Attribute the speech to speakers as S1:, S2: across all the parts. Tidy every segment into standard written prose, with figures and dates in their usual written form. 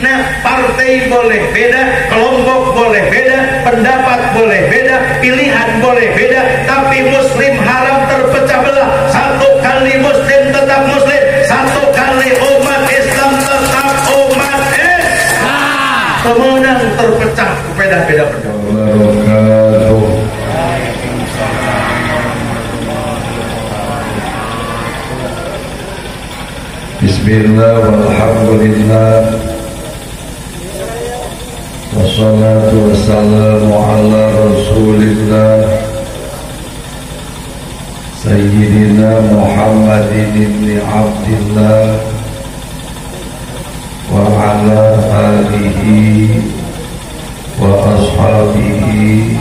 S1: Nah, partai boleh beda, kelompok boleh beda, pendapat boleh beda, pilihan boleh beda, tapi muslim haram terpecah belah. Satu kali muslim tetap muslim, satu kali umat Islam tetap umat Islam. Kemenang terpecah beda-beda pendapat.
S2: Bismillah walhamdulillah wassalatu wassalamu ala rasulillah Sayyidina Muhammadin ibn Abdillah wa ala alihi wa ashabihi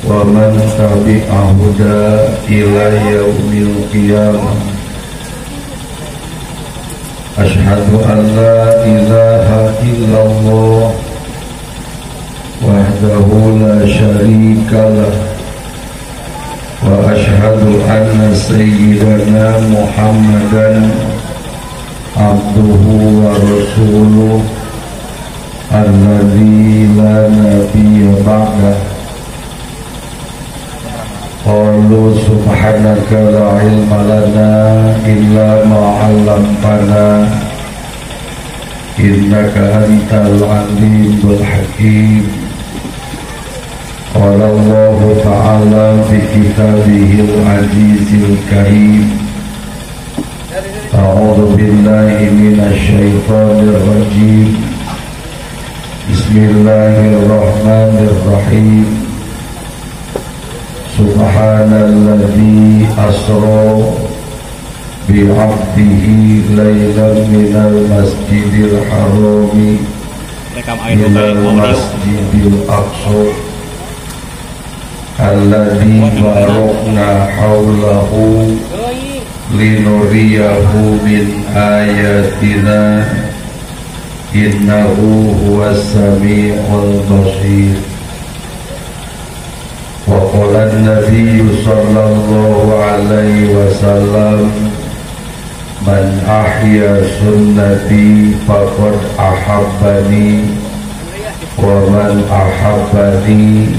S2: wa man tabi'ahuda ila yaumil qiyamah. Ashhadu an la ilaha illallah wahdahu la syarika lah wa ashhadu anna sayyidana Muhammadan abduhu wa rasuluh alladzi la nabiyya ba'dah. Qalu subhanaka la ilma lana illa ma 'allamtana innaka antal alimul hakim. Qala Allah ta'ala fi kitabihil azizil karim. A'udzu billahi minasy syaithanir rajim. Bismillahirrahmanirrahim. Subhanalladzi asra bi'abdihi laylan minal masjidil harami ilal masjidil aqsa alladzi barakna haulahu linuriyahu min ayatina innahu huwas sami'ul basir. Wa qala an-nabiy sallallahu alaihi wasallam man ahya sunnati faqad ahabbani wa man ahabbani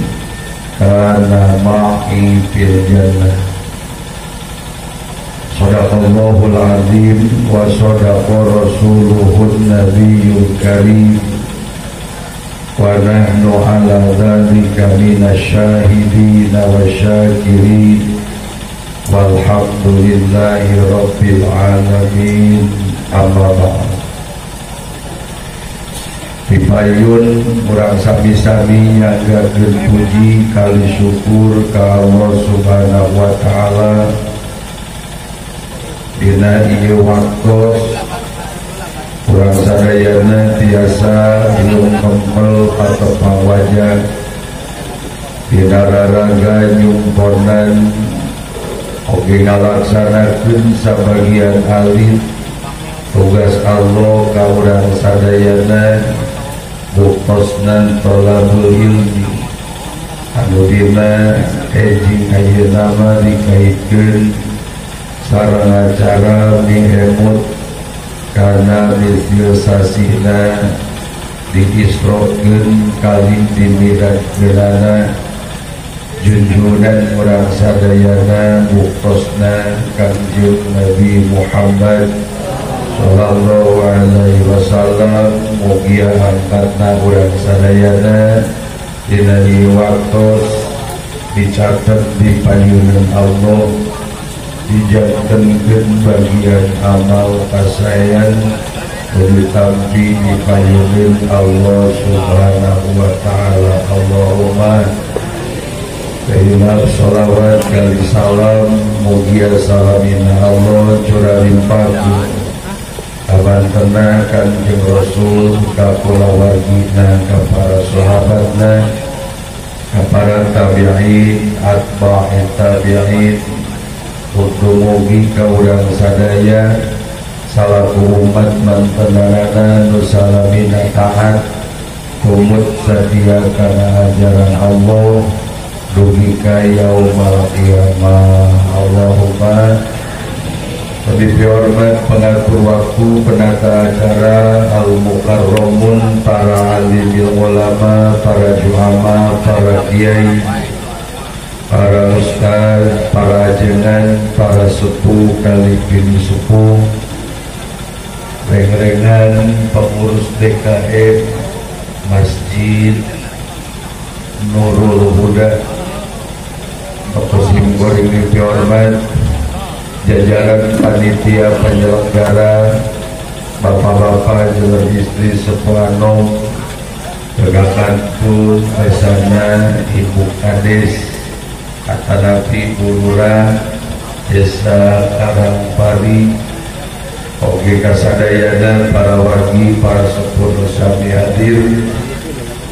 S2: kana ma'i fil jannah. Shadaqallahul azim wa shadaqa rasuluhun nabiyyul karim wa nahnu ala dzalika minasyahidina wa syakirin walhamdulillahi rabbil alamin. Amma ba'd. Pipayun urang sami-sami nyagakeun puji kali syukur ka Allah Subhanahu wa taala dina ieu waktos urang sadayana tiasa ilung kempel patepang wajah dina raraga nyumponan oge ngalaksanakeun sabagian alit tugas Allah ka urang sadayana bukosnan tolabul ilmi anu dina ejing ayeuna mah dikaitkeun sareng acara mihemut karena mistiosasina diisrokeun kali dimiratkeunana junjunan urang sadayana bukosna Kangjeng Nabi Muhammad sallallahu alaihi wasallam. Mugia angkatna urang sadayana dina ieu waktos dicatet di payunan Allah, dijangkeun bagian amal kasayan ditampi di payunan Allah Subhanahu wa taala. Allahumma kainab sholawat kali salam mugia salamina Allah curah limpah kabantena Kanjeng Rasul ka kulawargina ka para sahabatna ka para tabi'in atba'in tabi'in mugi ka urang sadaya salaku umat mantenarana nu salamina taat tumut sadia kana ajaran Allah dugi ka yaumul qiyamah. Allahumma Lebih dihormat pengatur waktu, penata acara, al-mukarramun, para alimil ulama, para juhama, para kiai, para ustaz, para ajengan, para sepuh kali bini sepuh, reng-rengan pengurus DKM Masjid Nurul Huda, Pekosimpor ini dihormat jajaran panitia penyelenggara, bapak-bapak jalan istri sepuanom, gagakan pun pesana ibu kades, kata nabi bulura, desa Karangpari, oge kasadayana para wagi, para sepuh sami hadir.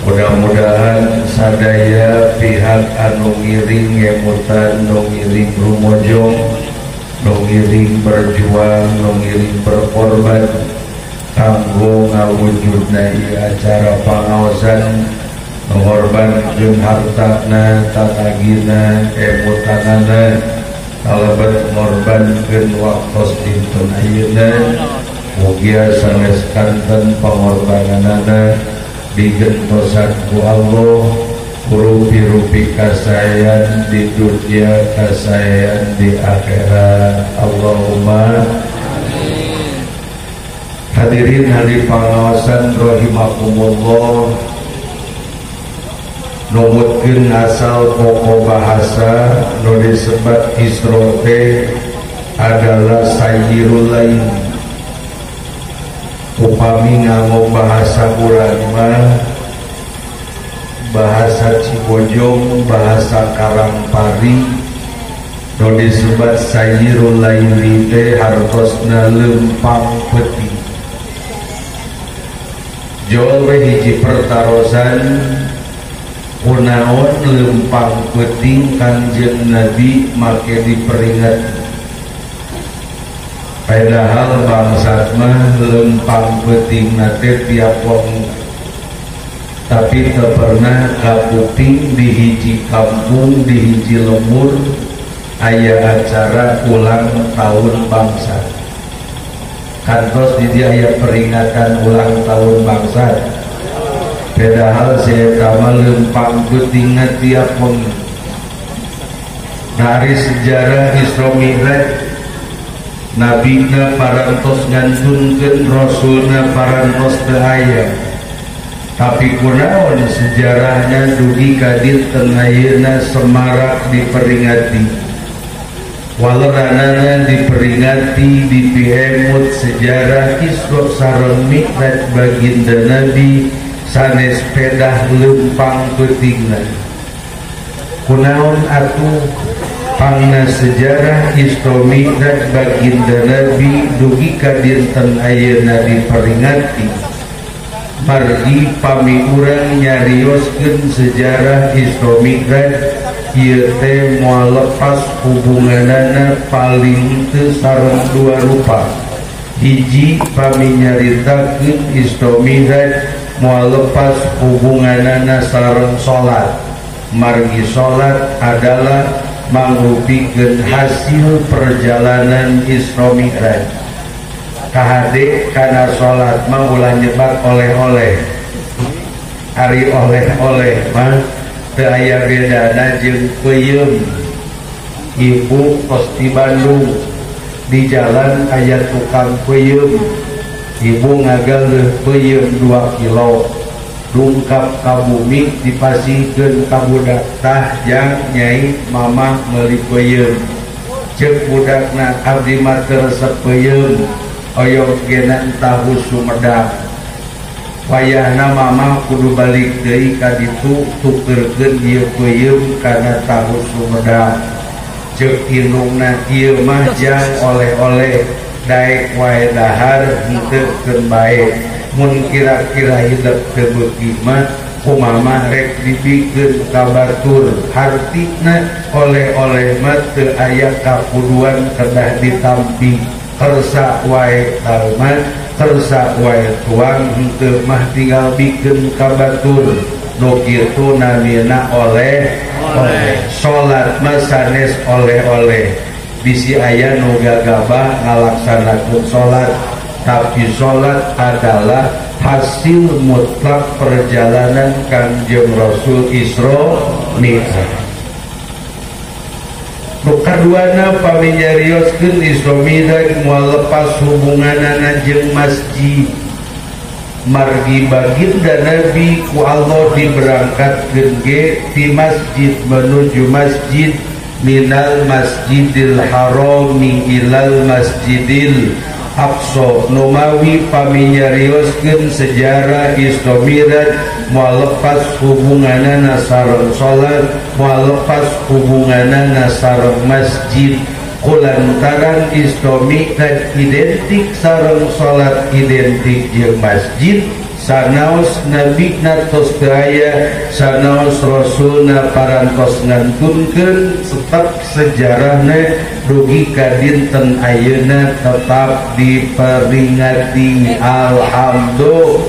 S2: Mudah-mudahan sadaya pihak anu ngiring ngemutan, nu ngiring rumojong, nu ngiring berjuang, nu ngiring berkorban kanggo ngawujudna ieu acara pangaosan, mengorbankeun hartana, tanagina, emutanana, kalebet ngorbankeun waktos dinten ayeuna, mugia sanes kanten pangorbananana digentosan ku Allah, rupi-rupi kasayan di dunia, kasayan di akhirat. Allahumma amin. Hadirin hadirin pangaosan rahimakumullah, numutkeun asal pokok bahasa nu disebat Isra adalah sayyirul lain. Upami nganggo bahasa urang mah bahasa Cibojong, bahasa Karangpari, nu disebut sayyirul laili teh hartosna lempang peti. Jol we hiji pertarosan kunaon lempang peti Kanjeng Nabi make diperingat. Padahal bangsat mah lempang peuting nate tiap wong, tapi teu pernah kaputing di hiji kampung, di hiji lembur aya acara ulang tahun bangsat. Kantos di dia aya peringatan ulang tahun bangsat. Padahal saeta mah lempang peuting tiap wong. Dari sejarah Isra Mi'raj, Nabina parantos ngantunkeun, Rasulna parantos teu aya. Tapi kunaon sejarahna dugi ka dinten ayeuna semarak diperingati. Waleranana diperingati, dipihemut sejarah Isra sareng Mi'raj baginda Nabi sanes pedah lempang peutingna. Kunaon atuh pangna sejarah Isra Mi'raj baginda Nabi dugi ka dinten ayeuna diperingati, margi pami urang nyarioskeun sejarah Isra Mi'raj ieu teh moal lepas hubunganana paling teu sareng dua rupa. Hiji pami nyaritakeun Isra Mi'raj moal lepas hubunganana sareng salat, margi salat adalah mangrupikeun hasil perjalanan Isra Mi'raj. Kahade kana salat mah ulah nyebat oleh-oleh. Ari oleh-oleh mah teu aya bedana jeung peuyeum. Ibu kos di Bandung, di jalan aya tukang peuyeum. Ibu ngagaleuh peuyeum 2 kilo. Dungkap ka bumi dipasihkeun ka budak, tah jang nyai mamah meuli peuyeum. Ceuk budakna, abdi mah teu resep peuyeum, oyog gena tahu Sumedang. Wayahna mamah kudu balik deui ka ditu tukeurkeun ieu peuyeum kana tahu Sumedang. Ceuk indungna, ieu mah jang oleh-oleh, daek wae dahar henteu keun bae. Mun kira-kira hidup tebeuki mah kumaha rek dipikeun ka batur. Hartina oleh-oleh mah teu aya kakuduan kedah ditampi. Kersa wae talma, kersa wae tuang, henteu mah tinggal bikeun ka batur. Nu kitu namina oleh-oleh. Salat mah sanes oleh-oleh. bisi aya nu gagabah ngalaksanakeun salat, tapi salat adalah hasil mutlak perjalanan Kangjeng Rasul Isra Mi'raj. Nu kaduana paminyarioskeun Isra Mi'raj moal lepas hubunganana jeung masjid. Margi baginda Nabi ku Allah diberangkatkeun ge ti masjid menuju masjid, minal masjidil harami ilal masjidil Aqsa. Numawi paminyarioskeun sejarah Isra Mi'raj moal lepas hubunganana sareng salat, moal lepas hubunganana sareng masjid. Kulantaran Isra Mi'raj identik sareng salat, identik jeung masjid, sanaos Nabi tos teu aya, sanaos Rasulna parantos ngantunkeun, tetep sejarahna dugi ka dinten ayeuna tetap diperingati. Alhamdulillah.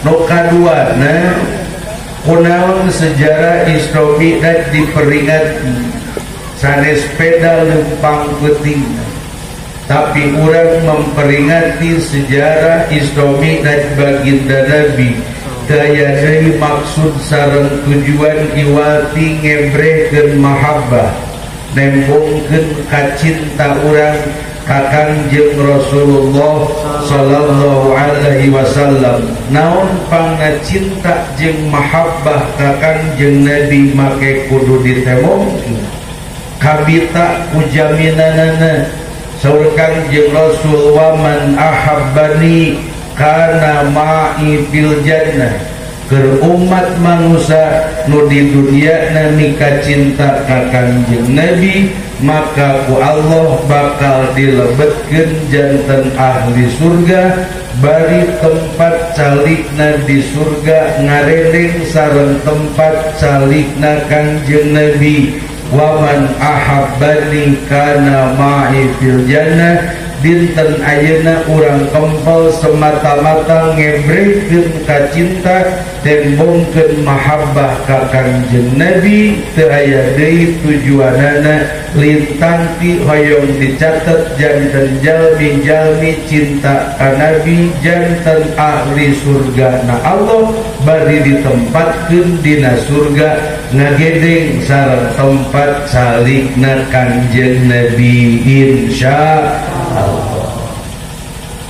S2: Nu kaduana, kunaon sejarah Isra Mi'raj diperingati? Sanes sepeda lempang peting, tapi orang memperingati sejarah Isra Mi'raj baginda Nabi daya deui maksud sareng tujuan iwati ngebrehkeun mahabbah, nembongkeun kacinta urang ka Kangjeng Rasulullah sallallahu alaihi wasallam. Naon pangna cinta jeung mahabbah ka Kangjeng Nabi make kudu ditembongkeun kabita kujaminanana. Saur Kangjeng Rasul, wa man ahabbani kana ma'i fil jannah. Keur umat manusia nu di dunia mika cinta ka Kangjeng Nabi, maka ku Allah bakal dilebetkeun janten ahli surga, bari tempat calikna di surga ngarendeng sareng tempat calikna Kangjeng Nabi. Waman ahabbani kana ma'i fil jannah. Dinten ayeuna urang kempel semata-mata ngebrehkeun ka cinta, tembongkeun mahabbah ka Kangjeng Nabi, teu aya deui tujuanana lintanti hoyong dicatet janten jalmi-jalmi cinta ka Nabi, janten ahli surga na Allah bari ditempatkeun dina surga ngagedeng sareng tempat salikna Kangjeng Nabi insyaallah.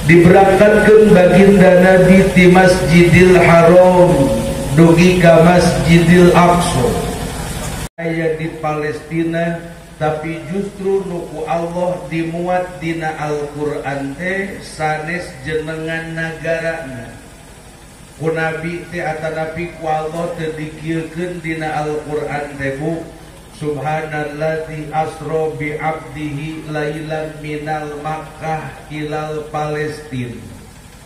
S2: Diberangkatkeun baginda Nabi ti Masjidil Haram dugi ka Masjidil Aqsa. Aya di Palestina, tapi justru nuku Allah dimuat dina Al-Qur'an teh sanes jenengan nagarana. Ku Nabi teh atanapi ku Allah teu dikieukeun dina Al-Qur'an teh bu. Subhanalladzi asra bi 'abdihi lailan minal Makkah ilal Palestin.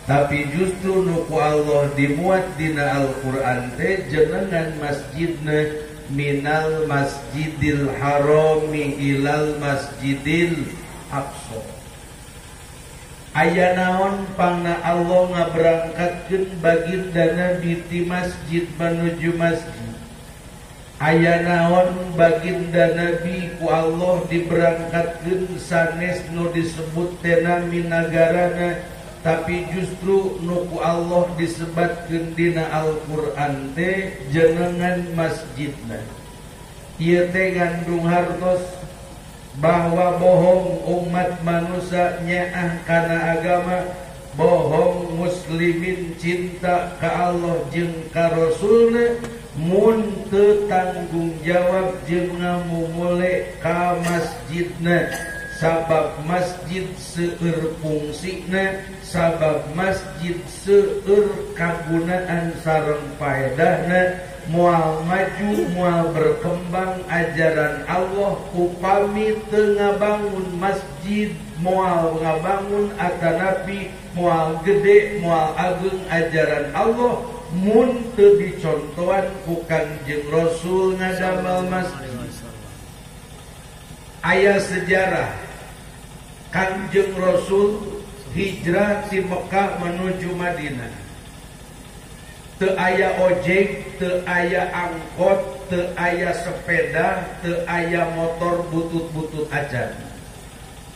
S2: Tapi justru nuku Allah dimuat dina Al-Qur'an teh jenengan masjidna minal masjidil harami ilal masjidil aqsa. Aya naon pangna Allah ngaberangkatkeun baginda Nabi ti masjid menuju masjid. Aya naon baginda Nabi ku Allah diberangkatkeun sanes nu disebut tena minagarana, tapi justru nu ku Allah disebatkeun dina Al-Qur'an teh jenengan masjidna. Ieu teh ngandung hartos bahwa bohong umat manusia nyaah kana agama, bohong muslimin cinta ka Allah jeung ka Rasulna, mun teu tanggung jawab jeung ngamumule ka masjidna. Sabab masjid seueur fungsina, sabab masjid seueur kagunaan sareng paedahna, moal maju moal berkembang ajaran Allah. Upami teu ngabangun masjid, moal ngabangun atanapi moal gede moal agung ajaran Allah, mun teu dicontohan ku Kangjeng Rasul ngadamel masjid. Aya sejarah Kangjeng Rasul hijrah ti Mekah menuju Madinah. Teu aya ojek, teu aya angkot,
S1: teu aya sepeda, teu aya motor butut-butut acan.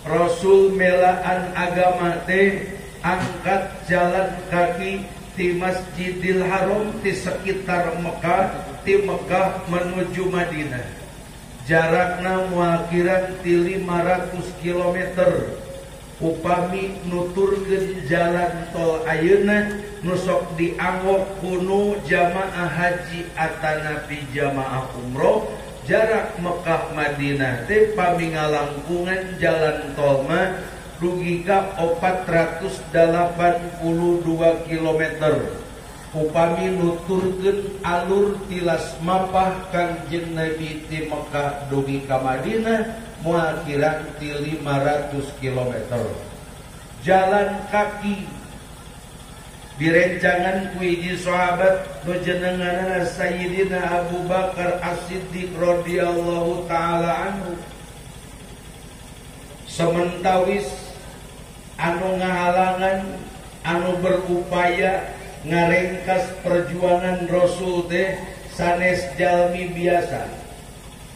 S1: Rasul melaan agama teh angkat jalan kaki di Masjidil Haram di sekitar Mekah, di Mekah menuju Madinah. Jarakna muakiran ti 500 km. Upami nuturkeun jalan tol ayeuna nu sok dianggok kuno jamaah haji atanapi jamaah umroh, jarak Mekah Madinah teh pami ngalangkungan jalan tol mah dugi ka 482 km. Upami nuturkeun alur tilas mapah Kangjeng Nabi ti Mekah dugi ka Madinah muakiran ti 500 km. Jalan kaki direncangan ku hiji sahabat nu jenenganna Sayyidina Abu Bakar As-Siddiq radhiyallahu taala anhu. Sementawis anu ngahalangan, anu berupaya ngarengkas perjuangan Rasul teh sanes jalmi biasa.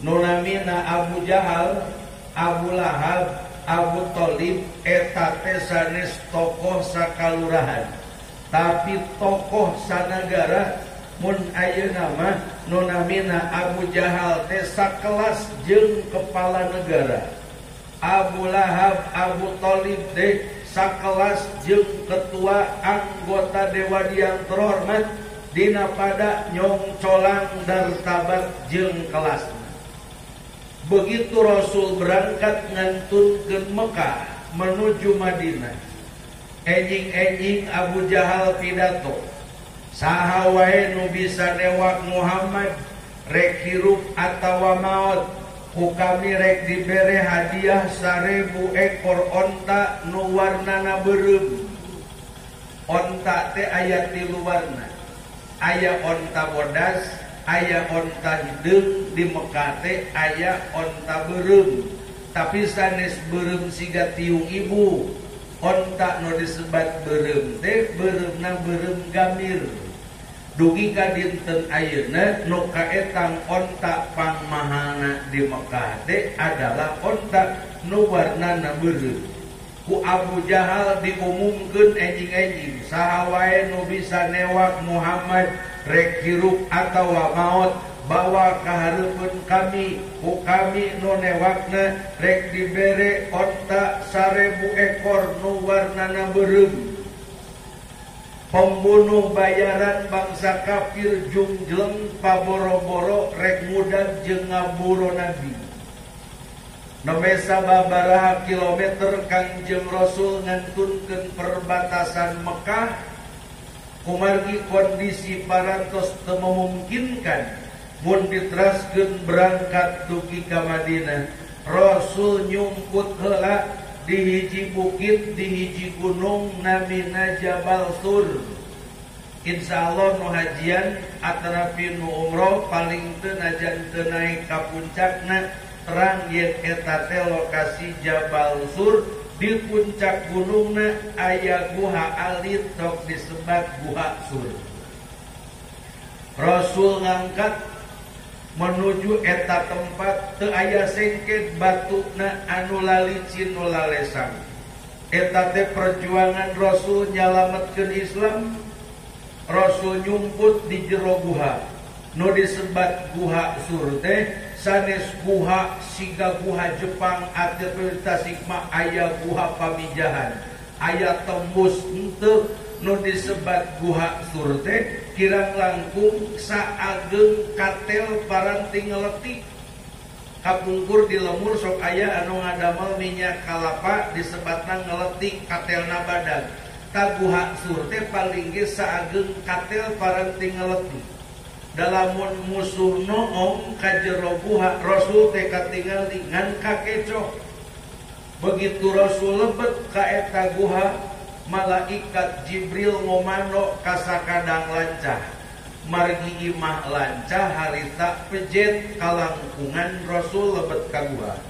S1: Nunamina Abu Jahal, Abu Lahab, Abu Thalib eta teh sanes tokoh sakalurahan. Tapi tokoh sanagara mun ayeuna mah nunamina Abu Jahal teh sakelas jeung kepala negara. Abu Lahab, Abu Thalib teh sakelas jeung ketua anggota Dewan yang terhormat dina pada nyong colang dartabat jeung kelasna. Begitu Rasul berangkat ngantunkeun Mekah menuju Madinah, enjing-enjing Abu Jahal pidato, saha wae nu bisa newak Muhammad rek hirup atawa maot, ku kami rek dibere hadiah 1000 ekor onta nu warnana beureum. Onta teh aya 3 warna, aya onta bodas, aya onta hideung, di Mekah teh aya onta beureum. Tapi sanes beureum siga tiung ibu, onta nu disebat beureum teh beureumna beureum gamir. Dugi ka dinten ayeuna nu kaetang onta pangmahalna di Mekah teh adalah onta nu warnana beureum. Ku Abu Jahal diumumkeun enjing-enjing, saha wae nu bisa newak Muhammad rek hirup atawa maot bawa ka hareupeun kami, ku kami nu newakna rek dibere onta 1000 ekor nu warnana beureum. Pembunuh bayaran bangsa kafir jungjleng paboro-boro rek mudag jeung ngaburo Nabi. Nembe sababaraha kilometer Kangjeng Rasul ngantunkeun perbatasan Mekah, kumargi kondisi parantos teu memungkinkan mun diteraskeun berangkat dugi ka Madinah. Rasul nyumput heula di hiji bukit, di hiji gunung namina Jabal Sur. Insyaallah nu hajian atanapi nu umroh paling teu najan teu naik ka puncakna terang yen eta teh lokasi Jabal Sur. Di puncak gunungna aya guha alit tok disebat Guha Sur. Rasul ngangkat menuju eta tempat teu aya sengket batuna anu lalicin nu lalesang. Eta teh perjuangan Rasul nyalametkeun Islam. Rasul nyumput di jero guha nu disebat Guha Sur teh sanes guha siga guha Jepang atau Tasikma aya guha Pamijahan, aya tembus henteu nu disebat Guha Sur teh kirang langkung saageng katel paranting ngeletik. Kapungkur di lemur sok aya anu ngadamel minyak kalapa disebatna ngeletik katelna badan. Ta Guha Sur teh paling ge saageng katel paranting ngeletik. Dalamun musuh noong ka jero guha, Rasul teh katingali ngan kakecoh. Begitu Rasul lebet ka eta guha, malaikat Jibril ngomando ka sakadang lancah. Margi imah lancah harita pejet kalangkungan Rasul lebet ka guha.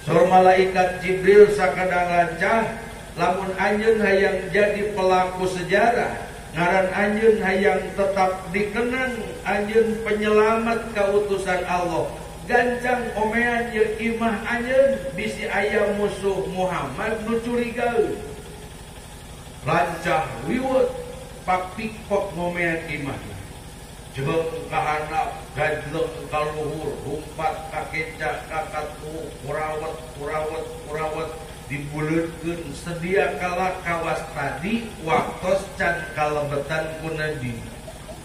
S1: Sur malaikat Jibril sakadang lancah, lamun anjeun hayang jadi pelaku sejarah, ngaran anjeun hayang tetap dikenang, anjeun penyelamat ka utusan Allah. Gancang omean jeung imah anjeun bisi aya musuh Muhammad nu curigaeun. Lancah wiwet pak pikpok ngomean imahna. Jeung ka handap gajleng ka luhur, rumpat ka kenca ka katu, kurawet dibulutkeun sedia kala kawas tadi waktos can kalebetan ku Nabi.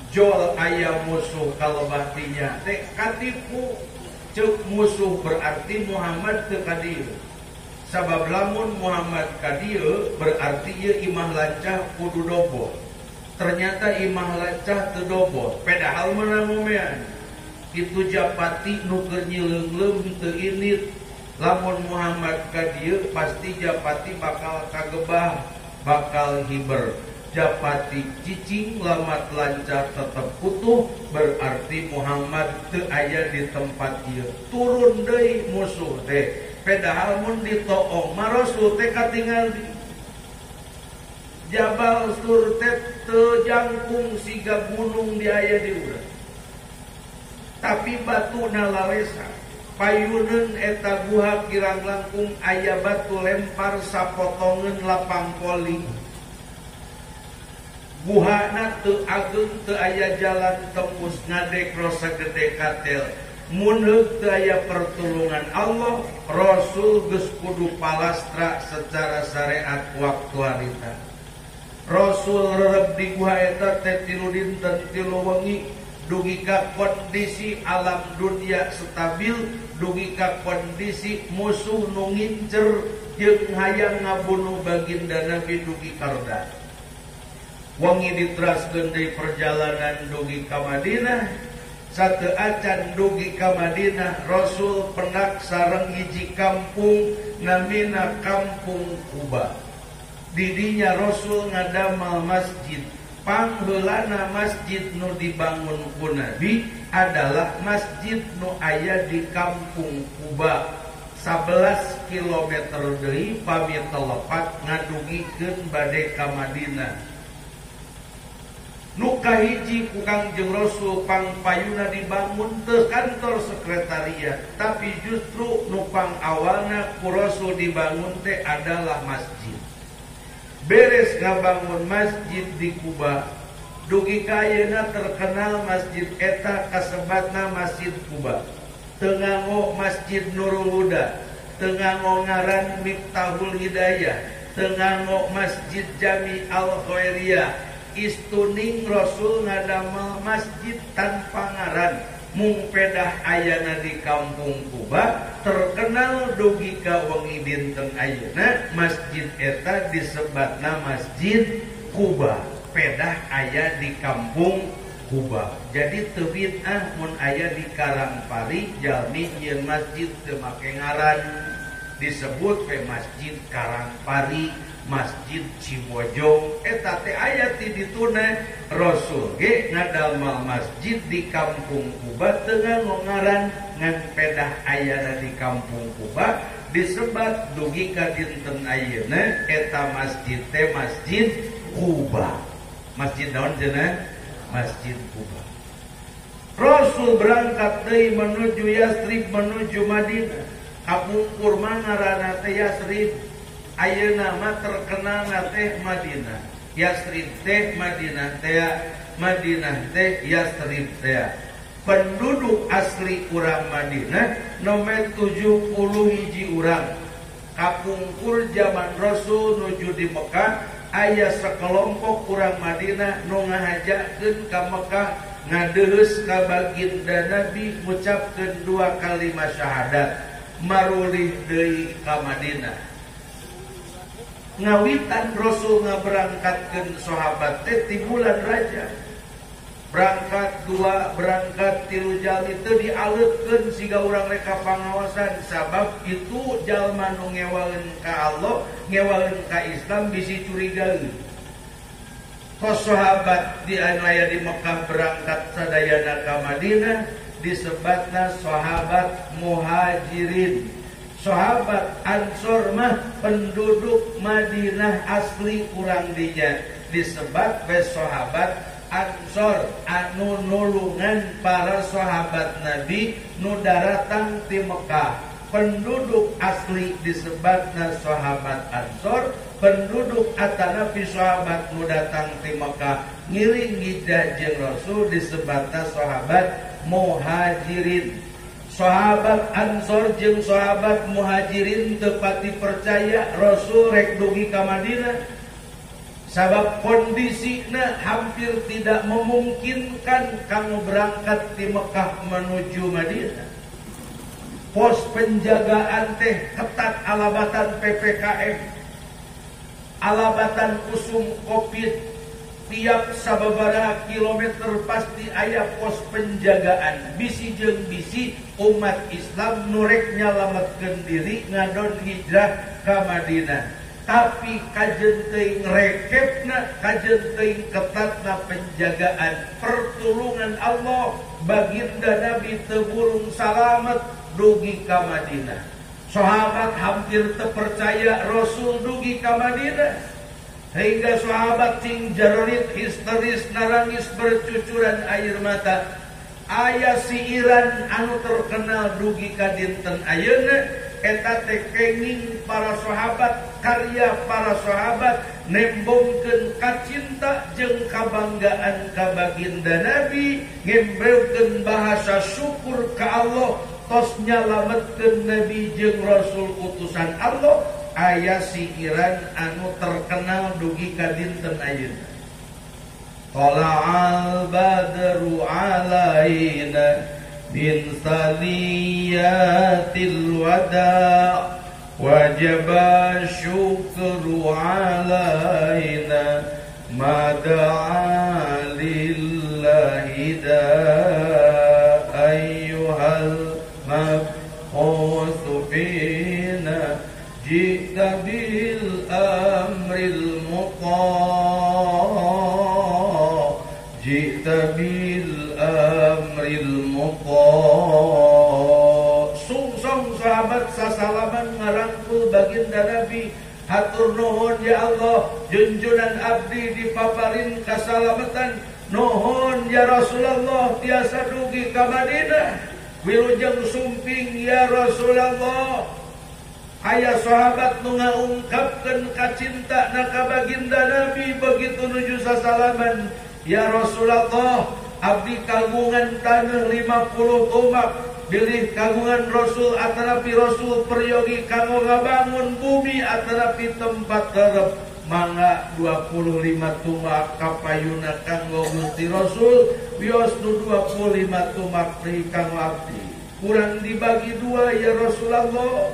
S1: Jol aya musuh kalebatinya teh katipu. Cek musuh berarti Muhammad teu ka dieu. Sabab lamun Muhammad ka dieu berarti ieu imah lancah kudu dobo. Ternyata imah lancah teu dobo. Padahal meunang ngomean. Kitu Japati nu keur nyileungleum teu init. Lamun Muhammad ka dieu pasti Japati bakal kagebah, bakal hiber. Japati cicing lamat lancar tetap utuh berarti Muhammad teu aya di tempat ieu. Turun deui musuh teh. Padahal mun ditoong mah Rasul teh katingal di Jabal Sur teh teu jangkung siga gunung di aya di urang. Tapi batuna lalesa. Payuneun eta guha kirang langkung aya batu lempar sapotongeun lapang poli. Guhana teu ageng teu aya jalan tembus ngadek rosa gede katel. Mun teu aya pertulungan Allah, Rasul geus kudu palastra secara syariat waktu harita. Rasul rerep di guha eta teh 3 dinten 3 wengi dugi ka kondisi alam dunia stabil, dugi ka kondisi musuh nu ngincer jeung hayang ngabunuh baginda Nabi dugi karda. Wangi diteraskeun deui perjalanan dugi ka Madinah. Sateu acan dugi ka Madinah, Rasul pendak sareng hiji kampung namina Kampung Quba. Di dinya Rasul ngadamel masjid. Pangheulana masjid nu dibangun ku Nabi adalah masjid nu aya di Kampung Quba. 11 kilometer deui pami telepat ngadugikeun bade ka Madinah. Nu kahiji ku Kangjeng Rasul pangpayuna dibangun teu kantor sekretariat, tapi justru nu pangawalna ku Rasul dibangun teh adalah masjid. Beres ngabangun masjid di Quba, dugi ka ayeuna terkenal masjid eta kasebatna Masjid Quba. Teu nganggo Masjid Nurul Huda, teu nganggo ngaran Miftahul Hidayah, teu nganggo Masjid Jami Al Khairiyah. Istuning Rasul ngadamel masjid tanpa ngaran. Mung pedah ayana di Kampung Quba terkenal dugi ka wengi dinten ayeuna masjid eta disebatna Masjid Quba. Pedah aya di Kampung Quba. Jadi teu bid'ah mun aya di Karangpari jalmi nyieun masjid teu make ngaran, disebut we Masjid Karangpari, Masjid Cibojong. Eta teh aya ti dituna Rasul ge ngadamel masjid di Kampung Quba teu nganggo ngaran, ngan pedah ayana di Kampung Quba disebat dugi ka dinten ayeuna eta masjid teh Masjid Quba. Masjid naon cenah? Masjid Quba. Rasul berangkat deui menuju Yastrib, menuju Madinah. Kapungkur mah ngaranna teh Yastrib. Ayeuna mah terkenal teh Madinah. Yastrib teh Madinah teh, Madinah teh Yastrib teh. Penduduk asli urang Madinah nomer 70 hiji urang. Kapungkur zaman Rasul nuju di Mekah aya sakelompok urang Madinah nu ngahajakeun ka Mekah ngadeuheus ka baginda Nabi ngucapkeun 2 kalimat syahadat, marulih deui ka Madinah. Ngawitan Rasul ngaberangkatkeun sahabat teh ti bulan Rajab. Berangkat 2, berangkat 3 jali teu dialeutkeun siga urang reka pangawasan, sabab itu jalma nu ngewaeun ka Allah, ngewaeun ka Islam bisi curigaeun. Tos sahabat di anu aya di Mekah berangkat sadayana ka Madinah disebatna sahabat Muhajirin. Sahabat Ansor mah penduduk Madinah asli urang dinya disebat we sahabat Ansor anu nulungan para sahabat Nabi nu daratang ti Mekah. Penduduk asli disebatna sahabat Ansor, penduduk atanapi sahabat nu datang ti Mekah ngiring hijrah jeung Rasul disebatna sahabat Muhajirin. Sahabat Ansor jeung sahabat Muhajirin teu pati percaya Rasul rek dugi ka Madinah. Sabab kondisina hampir tidak memungkinkan kanggo berangkat di Mekah menuju Madinah. Pos penjagaan teh ketat alabatan PPKM, alabatan usum Covid. Tiap sababaraha kilometer pasti aya pos penjagaan. Bisi jeung bisi umat Islam nurek nyalametkeun diri ngadon hijrah ka Madinah. Tapi kajen teuing rekepna, kajen teuing ketatna penjagaan pertulungan Allah baginda Nabi teu burung salamet dugi ka Madinah. Sahabat hampir teu percaya Rasul dugi ka Madinah. Hingga sahabat cing jarorit histeris narangis bercucuran air mata. Aya siiran anu terkenal dugi ka dinten ayeuna eta teh kenging para sahabat, karya para sahabat nembongkeun kacinta jeung kabanggaan ka baginda Nabi, ngembelkeun bahasa syukur ka Allah tos nyalametkeun Nabi jeung Rasul utusan Allah. Aya siiran anu terkenal dugi ka dinten ayeuna. Tala'al badru alaina min saliyatil wada' wajaba syukru alaina mada'a lillahi da ayyuhal mab'utsu fina jita bil amril muqa' jita bil amril muqa'. Sungsong sahabat sasalaman ngarangkul baginda Nabi, hatur nuhun ya Allah, junjunan abdi dipaparin kasalamatan. Nuhun ya Rasulullah tiasa dugi ka Madinah. Wilujeng sumping ya Rasulullah. Aya sahabat nu ngaungkapkeun kacinta na ka baginda Nabi begitu nuju sasalaman. Ya Rasulullah, abdi kagungan taneuh 50 tumak, bilih kagungan Rasul atanapi Rasul peryogi kanggo ngabangun bumi atanapi tempat terep. Mangga 25 tumak kapayuna kanggo Gusti Rasul, wios nu 25 tumak teh kanggo abdi. Kurang dibagi dua ya Rasulullah.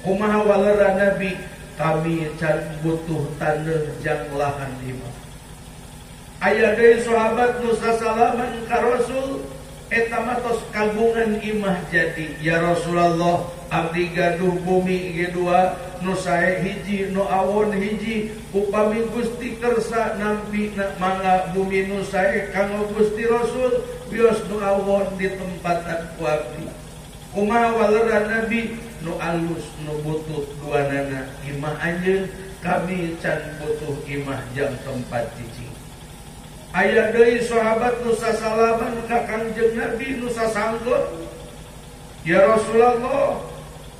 S1: Kumaha walera Nabi, kami can butuh taneuh jang lahan 5. Aya deui sahabat nu sasalaman ka Rasul eta mah tos kagungan imah jadi. Ya Rasulullah, abdi gaduh bumi ge 2, nu sae hiji, nu awon hiji. Upami Gusti kersa nampi mangga bumi nu sae kanggo Gusti Rasul, wios nu awon di tempatan ku abdi. Kumaha walera Nabi, nu alus nu butut duanana imah anjeun, kami can butuh imah jang tempat cicing. Aya deui sahabat nu sasalaman ka Kangjeng Nabi nu sasanggeut. Ya Rasulullah,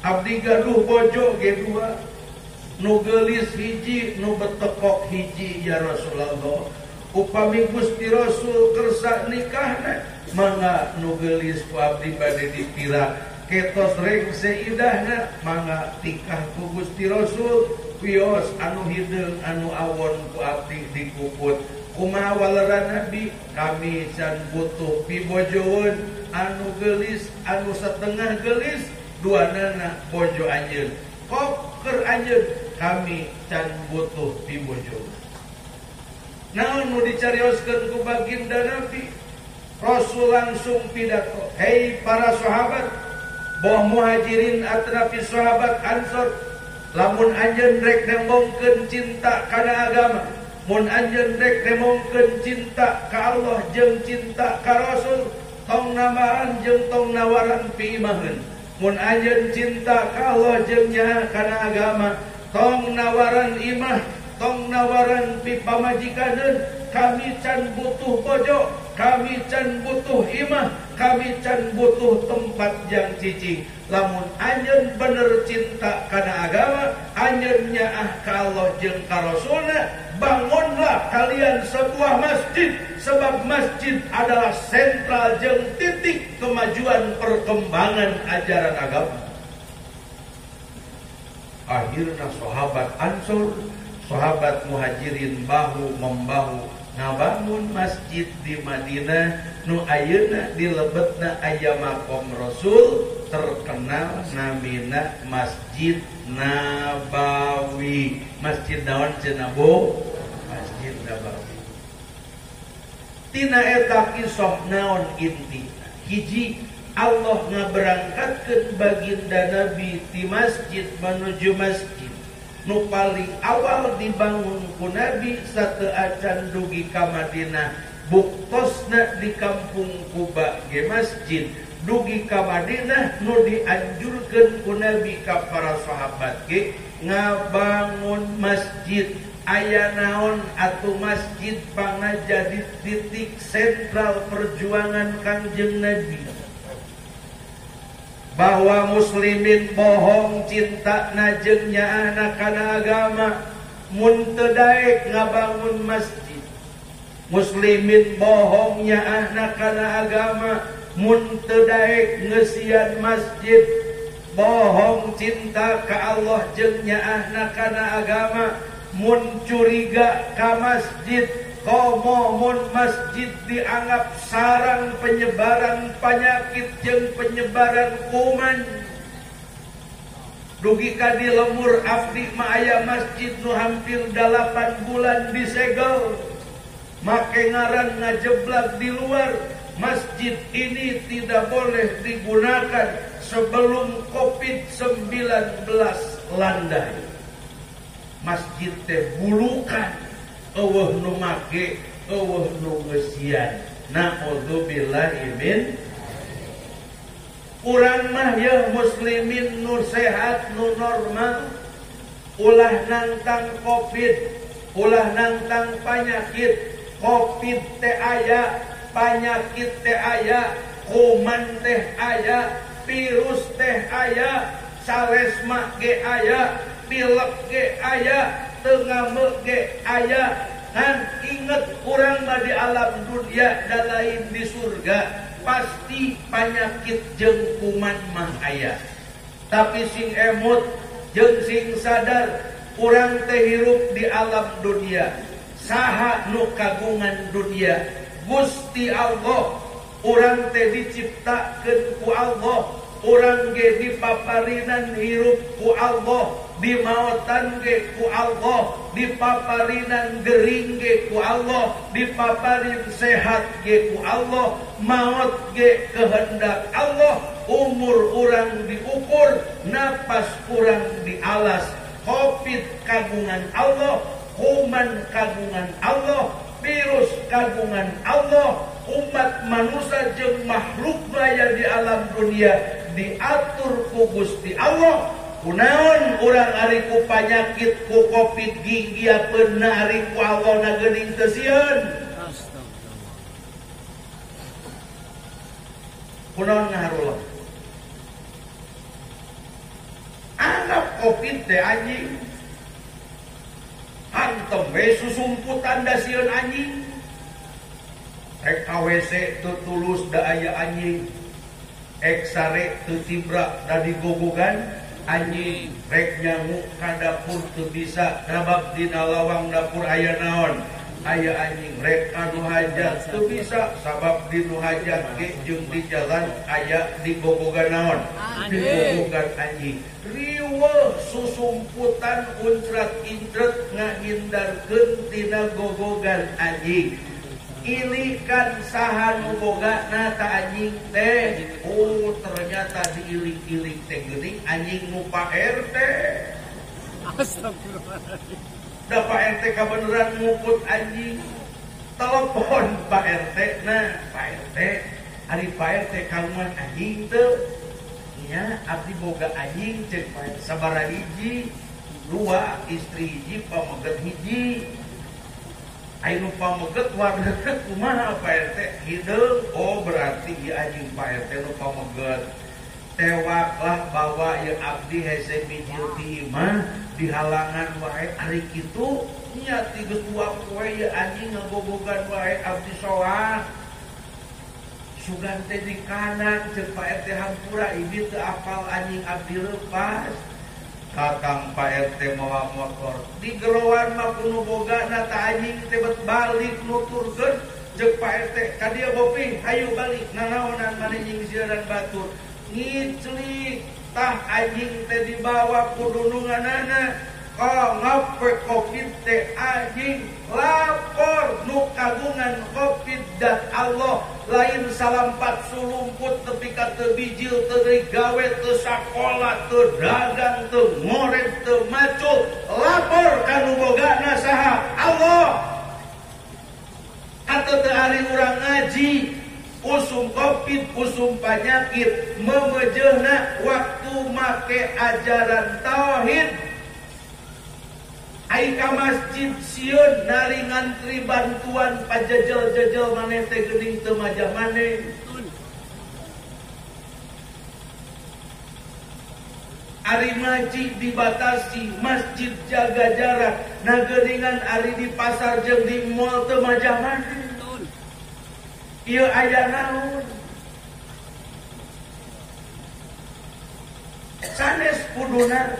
S1: abdi gaduh bojo ge 2, nu geulis hiji, nu betekok hiji ya Rasulullah. Upami Gusti Rasul kersa nikahna, mangga nu geulis ku abdi bade dipira ketos reng seidahna, mangga tikah ku Gusti Rasul, wios anu hideung anu awon ku abdi dikuput. Kumaha walera Nabi, kami can butuh pibojoeun anu geulis, anu satengah geulis, duanana bojo anjeun. Kok keur anjeun, kami can butuh pibojoeun. Naon nu dicarioskeun ku baginda Nabi? Rasul langsung pidato, hei para sahabat, boh Muhajirin atanapi sahabat Ansor, lamun anjeun rek nembongkeun cinta kana agama, mun anjeun rek nembongkeun cinta ka Allah jeung cinta ka Rasul, tong namahan jeung tong nawaran piimaheun. Mun anjeun cinta ka Allah jeung nyaha kana agama, tong nawaran imah tong nawaran pi pamajikaneun, kami can butuh bojo, kami can butuh imah, kami can butuh tempat yang cicing. Lamun anjeun bener cinta kana agama, anjeun nyaah ka Allah jeung ka Rasulna, bangunlah kalian sebuah masjid, sebab masjid adalah sentral jeung titik kemajuan perkembangan ajaran agama. Akhirna sahabat Ansor, sahabat Muhajirin bahu-membahu ngabangun masjid di Madinah nu ayeuna di lebetna aya makom Rasul, terkenal namina Masjid Nabawi. Masjid naon cenah Bu? Masjid Nabawi. Tina eta kisah naon intina? Hiji, Allah ngaberangkatkeun baginda Nabi ti masjid menuju masjid nu paling awal dibangun ku Nabi sateu acan dugi ka Madinah. Buktosna di kampung Kuba ge masjid, dugi ka Madinah nu dianjurkeun ku Nabi ka para sahabat ge ngabangun masjid. Aya naon atuh masjid pangna jadi titik sentral perjuangan Kangjeng Nabi. Bahwa muslimin bohong cinta najeng nyaana kana agama mun teu daek ngabangun masjid. Muslimin bohong nyaana kana agama mun teu daek ngeusian masjid. Bohong cinta ka Allah jeung nyaana kana agama mun curiga ka masjid. Komo mun masjid dianggap sarang penyebaran penyakit jeung penyebaran kuman. Dugi ka di lemur abdi mah aya masjid nu hampir 8 bulan disegel. Make ngaran ngajeblak di luar. Masjid ini tidak boleh digunakan sebelum COVID-19 landai. Masjid teh bulukan. Eueuh nu make, eueuh nu ngeusian. Na'udzubillahi min. Urang mah ya muslimin nu sehat nu normal, ulah nantang Covid, ulah nantang penyakit. Covid teh aya, penyakit teh aya, kuman teh aya, virus teh aya, salesma ge aya, pilek ge aya, tengah ge aya. Kan inget urang mah di alam dunia dan lain di surga pasti penyakit jeung kuman mah aya. Tapi sing emut jeung sing sadar urang teh hirup di alam dunia. Saha nu kagungan dunia? Gusti Allah. Urang teh diciptakeun ku Allah. Urang ge dipaparinan hirup ku Allah, dimaotan ge ku Allah, dipaparinan gering ge ku Allah, dipaparin sehat ge ku Allah, maot ge kehendak Allah. Umur urang diukur, napas urang dialas. Covid kagungan Allah, kuman kagungan Allah, virus kagungan Allah. Umat manusia jeung makhluk raya di alam dunia diatur ku Gusti Allah. Kunaon urang ari ku panyakit ku Covid ginggiapeun ari ku Allah na geuning teu sieun. Kunaon ngaharulah? Anggap Covid teh anjing. Hantem we susumputan da sieun anjing. Rek KWC teu tulus da aya anjing. Eksare teu tibra da digogogan anjing. Rek nyangu ka dapur teu bisa, nabab dina lawang dapur aya naon? Aya anjing. Rek anu hajat teu bisa, sabab di nu hajat ge jeung di jalan aya digogogan naon? Digogogan anjing. Riweuh susumputan uncrat-incret ngahindarkeun tina gogogan anjing. Ilikan saha nu boga na ta anjing teh. Oh ternyata diilik-ilik teh geuning anjing nu Pak RT. Astagfirullahaladzim. Da Pak RT kabeneran nguput anjing. Telepon Pak RT, nah Pak RT, ari Pak RT kagungan anjing teu? Nya abdi boga anjing cek sabaraha hiji. dua istri hiji pameget hiji anu pameget warga kumaha Pak RT hideung oh berarti ieu anjing Pak RT nu pameget tewaklah bawa ieu abdi hese mijil ti imah di halangan wae ari kitu nya ti geus dua poe ieu anjing ngagogogan wae abdi sowan sugan teh di kanan ceuk Pak RT hampura ibi teu apal anjing abdi leupas kakang Pak RT mawa motor di gerowan mah kuno bogana ta anjing teh bet balik nuturkeun ceuk Pak RT ka dieu Bopi hayu balik nanaonan maneh nyingsieuran batur ngiclik tah anjing teh dibawa ku dununganana ngapek covid teh anjing lapor nu kagungan covid dan Allah lain salampat sulumput tepi ka teu bijil teu gawe teu sakola teu dagang teu ngorek teu macul lapor ka nu bogana saha Allah atau teu ari urang ngaji usum covid usum penyakit memejehna waktu make ajaran tauhid ai ka masjid sieun nari ngantri bantuan pajejel-jejel maneh teh geuning teu majah maneh ari ngaji dibatasi masjid jaga jarak nah geuningan ari di pasar jeung di mall teu majah maneh ieu aya naon sanes kuduna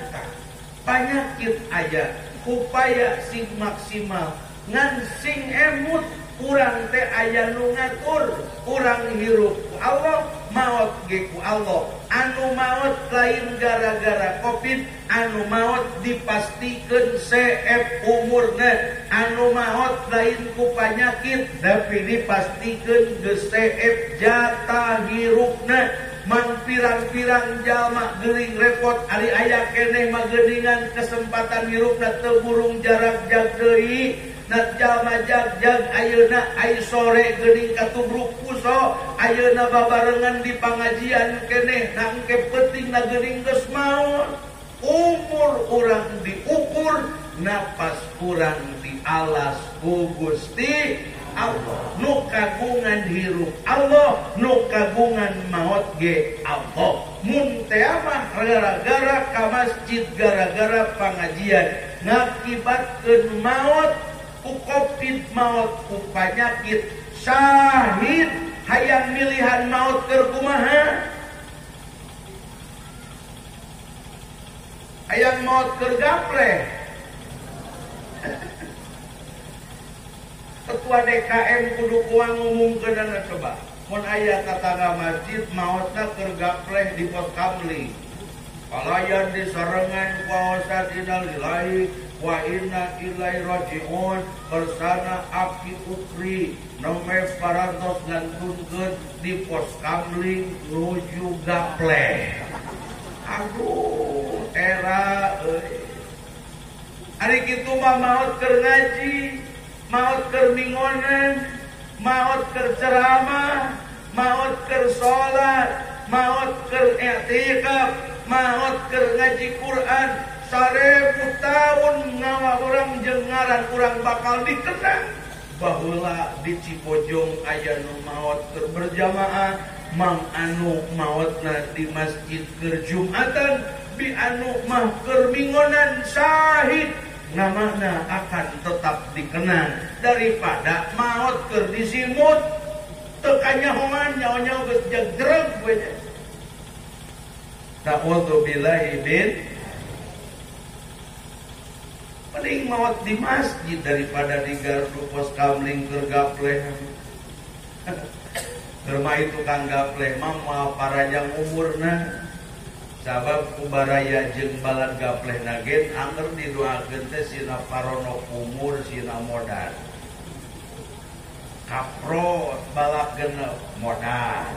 S1: penyakit aya upaya sing maksimal ngan sing emut urang teh aya nu ngatur urang hirup ku Allah maot ge ku Allah anu maot lain gara-gara covid anu maot dipastikeun CF umurna anu maot lain ku penyakit tapi dipastikeun geus CF jatah hirupna mang pirang-pirang jalma geuning repot ari aya keneh mah geuningan kesempatan hirupna teu burung jarak jag deui na jalma jag-jag ayeuna ai sore geuning katubruk puso ayeuna babarengan di pangajian keneh na engke penting na geuning geus maot umur urang diukur napas urang dialas ku Gusti Allah nu kagungan hirup Allah nu kagungan maot ge Allah mun teh mah gara-gara ka masjid gara-gara pangajian ngakibatkeun maot ku covid maot ku penyakit syahid hayang milihan maot keur kumaha hayang maot keur gapleh ketua DKM kudu kuang ngumumkeunana coba mun aya tatangga masjid maotna keur gapleh di pos kamling palayan di sarengan kuasa innalillahi wa inna ilaihi rajiun bersana Aki Ukri neme parantos ngantunkeun di pos kamling nuju gapleh aduh era euy ari kitu mah maot keur ngaji maot keur mingonan, maot keur ceramah, maot keur salat, maot keur i'tikaf, maot keur ngaji Quran. 1000 tahun ngawa urang jeung ngaran urang bakal dikenang. Baheula di Cipojong aya nu maot keur berjamaah, mang anu maotna di masjid keur Jumatan, bi anu mah keur mingonan syahid. Namanya akan tetap dikenang daripada maot keur disimut tekanya hongan nyawa-nyawa geus jegreg we nya. Na'udzubillahi min mending maot di masjid daripada di gardu pos kamling keur gapleh. Bermain tukang gapleh mah moal parajang umurna. Sabab kubaraya jeung balad gapleh nagen anger didoakeun teh sina parono umur sina modal. Kapro balak genep modal.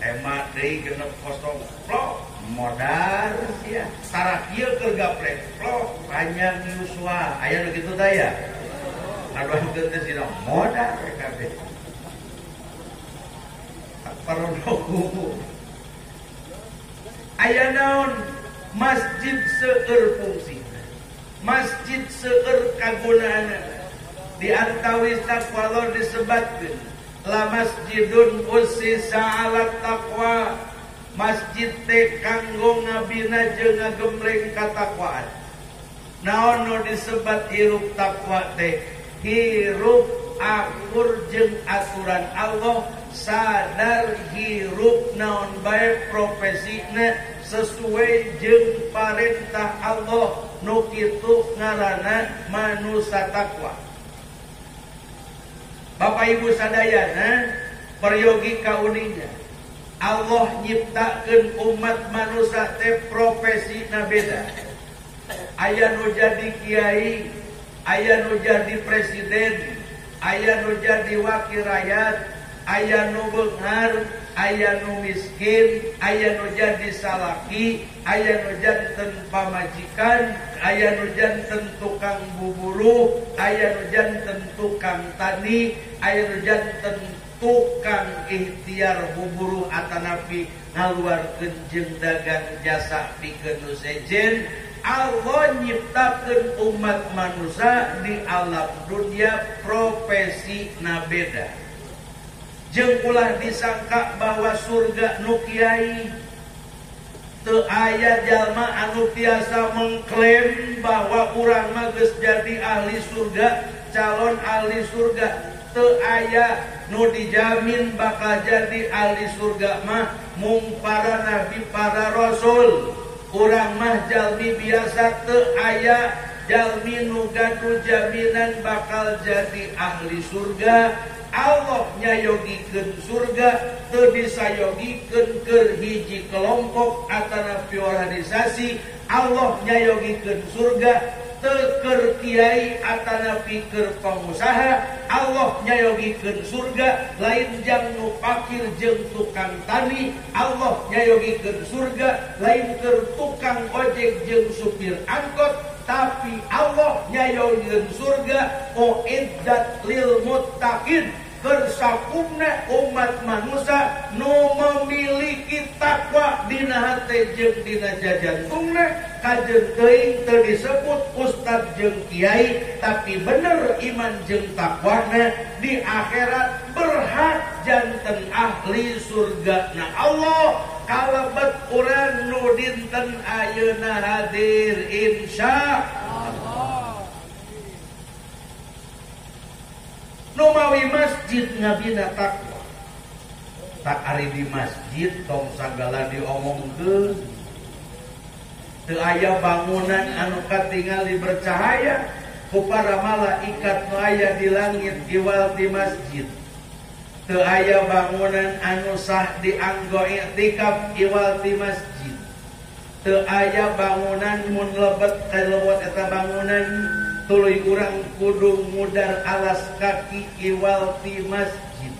S1: Tema deui genep kosong plok modal sia. Sarak ieu keur gapleh plok panjang yuswa. Aya nu kitu teh ya. Ngadoakeun teh sina modal kabeh. Parono umur aya naon masjid seueur fungsina, masjid seueur kagunaanana. Di antawina kalau disebutkeun la masjidun ussisa 'ala taqwa, masjid teh kanggo ngabina jeung ngagembleng katakwaan. Naon nu disebat hirup takwa teh? Hirup akur jeung aturan Allah, sadar hirup naon bae profesina sesuai jeung parentah Allah, nu kitu ngaranna manusia takwa. Bapak Ibu sadayana, peryogi kauninga, Allah nyiptakeun umat manusia teh profesina beda. Aya nu jadi kiai, aya nu jadi presiden, aya nu jadi wakil rakyat, aya nu beunghar, aya nu miskin, aya nu jadi salaki, aya nu janten pamajikan, aya nu janten tukang buburu, aya nu janten tukang tani, aya nu janten tukang ikhtiar buburu atanapi ngaluarkeun jeung dagang jasa pikeun nu sejen. Allah nyiptakeun umat manusia di alam dunia profesi na beda. Jeung ulah disangka bahwa surga nu kiai. Teu aya jalma anu tiasa mengklaim bahwa urang mah geus jadi ahli surga, calon ahli surga. Teu aya nu dijamin bakal jadi ahli surga mah mung para nabi, para rasul. Urang mah jalmi biasa, teu aya jalmi nu gaduh jaminan bakal jadi ahli surga. Allah nyayogikeun surga teu disayogikeun keur hiji kelompok atanapi organisasi. Allah nyayogikeun surga teu keur kiai atanapi keur pengusaha. Allah nyayogikeun surga lain jang nu fakir jeung tukang tani. Allah nyayogikeun surga lain keur tukang ojek jeung supir angkot. Tapi Allah nyayogikeun surga uiddat lil muttaqin, kersakumna umat manusia nu memiliki takwa dina hate jeung dina jajantungna. Kajeun teuing teu disebut ustad jeung kiai, tapi bener iman jeung takwana. Di akhirat berhak janten ahli surga na Allah. Kalebet urang nu dinten ayeuna hadir insya Allah. Nu mawi masjid ngabina takwa, tak ari di masjid tong sagala diomongkeun. Teu aya bangunan anu katingali bercahaya ku para malaikat nu aya di langit iwal di masjid. Teu aya bangunan anu sah dianggo i'tikaf iwal di masjid. Teu aya bangunan mun lebet kalewat eta bangunan tuluy urang kudu mudar alas kaki iwal di masjid.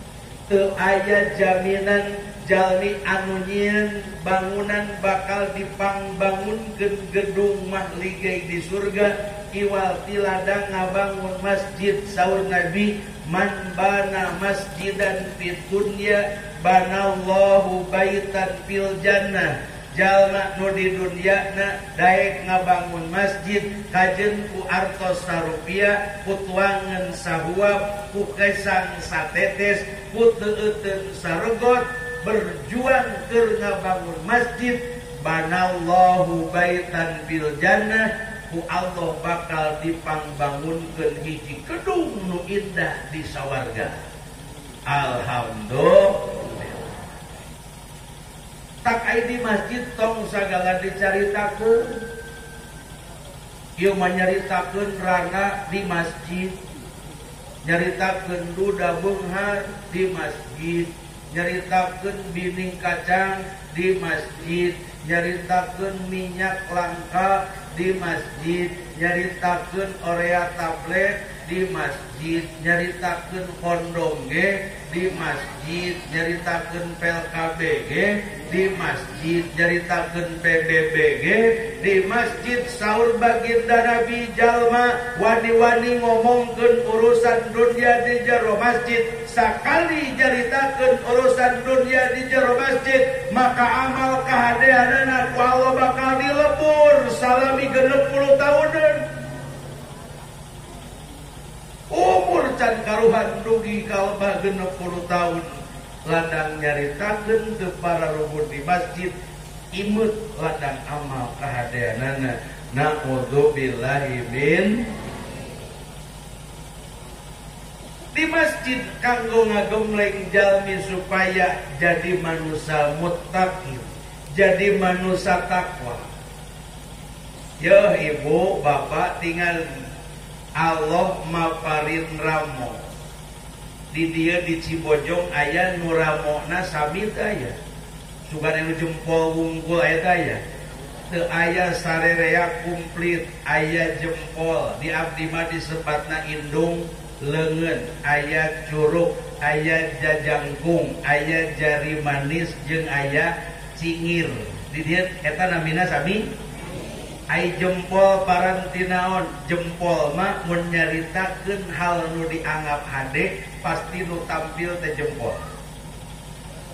S1: Teu aya jaminan jalmi anu nyieun bangunan bakal dipangbangunkeun gedung mah ligay di surga iwal ti ladang ngabangun masjid. Saur Nabi, man bana masjidan fid dunya banallahu baitan fil jannah. Jalma nu di dunyana daek ngabangun masjid kajeun ku artos sarupiah, ku tuangan sahuap, ku kesang satetes, ku teueuteun saregot, berjuang keur ngabangun masjid. Banallahu baitan fil jannah, ku Allah bakal dipangbangunkeun hiji gedung nu indah di sawarga. Alhamdulillah. Tak aya di masjid tong sagala dicaritakeun. Ieu mah nyaritakeun rana di masjid, nyaritakeun duda beunghar di masjid, nyaritakeun bining kacang di masjid, nyaritakeun minyak langka di masjid, nyaritakeun orea tablet di masjid nyaritakeun kondom ge, di masjid nyaritakeun PLKB ge, di masjid nyaritakeun PBB ge, di masjid saur baginda Nabi jalma wani-wani ngomongkeun urusan dunia di jero masjid. Sakali nyaritakeun urusan dunia di jero masjid, maka amal kahadeanana ku Allah bakal dilebur salami 60 tahunan. Umur can karuhan dugi kalbah 60 tahun ladang nyaritakeun teu para ruhun di masjid imut ladang amal kahadeanana. Na'udzubillahi min. Di masjid kanggo ngagemleng jalmi supaya jadi manusia muttaqin, jadi manusia takwa. Ya ibu bapak tinggal Allah maparin ramo di dia di Cibojong aya nu ramona samit aya sugan anu jempol wungkul aya aya teu aya sarerea komplit aya jempol di abdi mah disebutna indung leungeun aya curug aya jajangkung aya jari manis jeung aya cingir di dia eta namina sami. Ai jempol parantinaon jempol mah mun nyaritakeun hal nu dianggap hade pasti nu tampil teh jempol.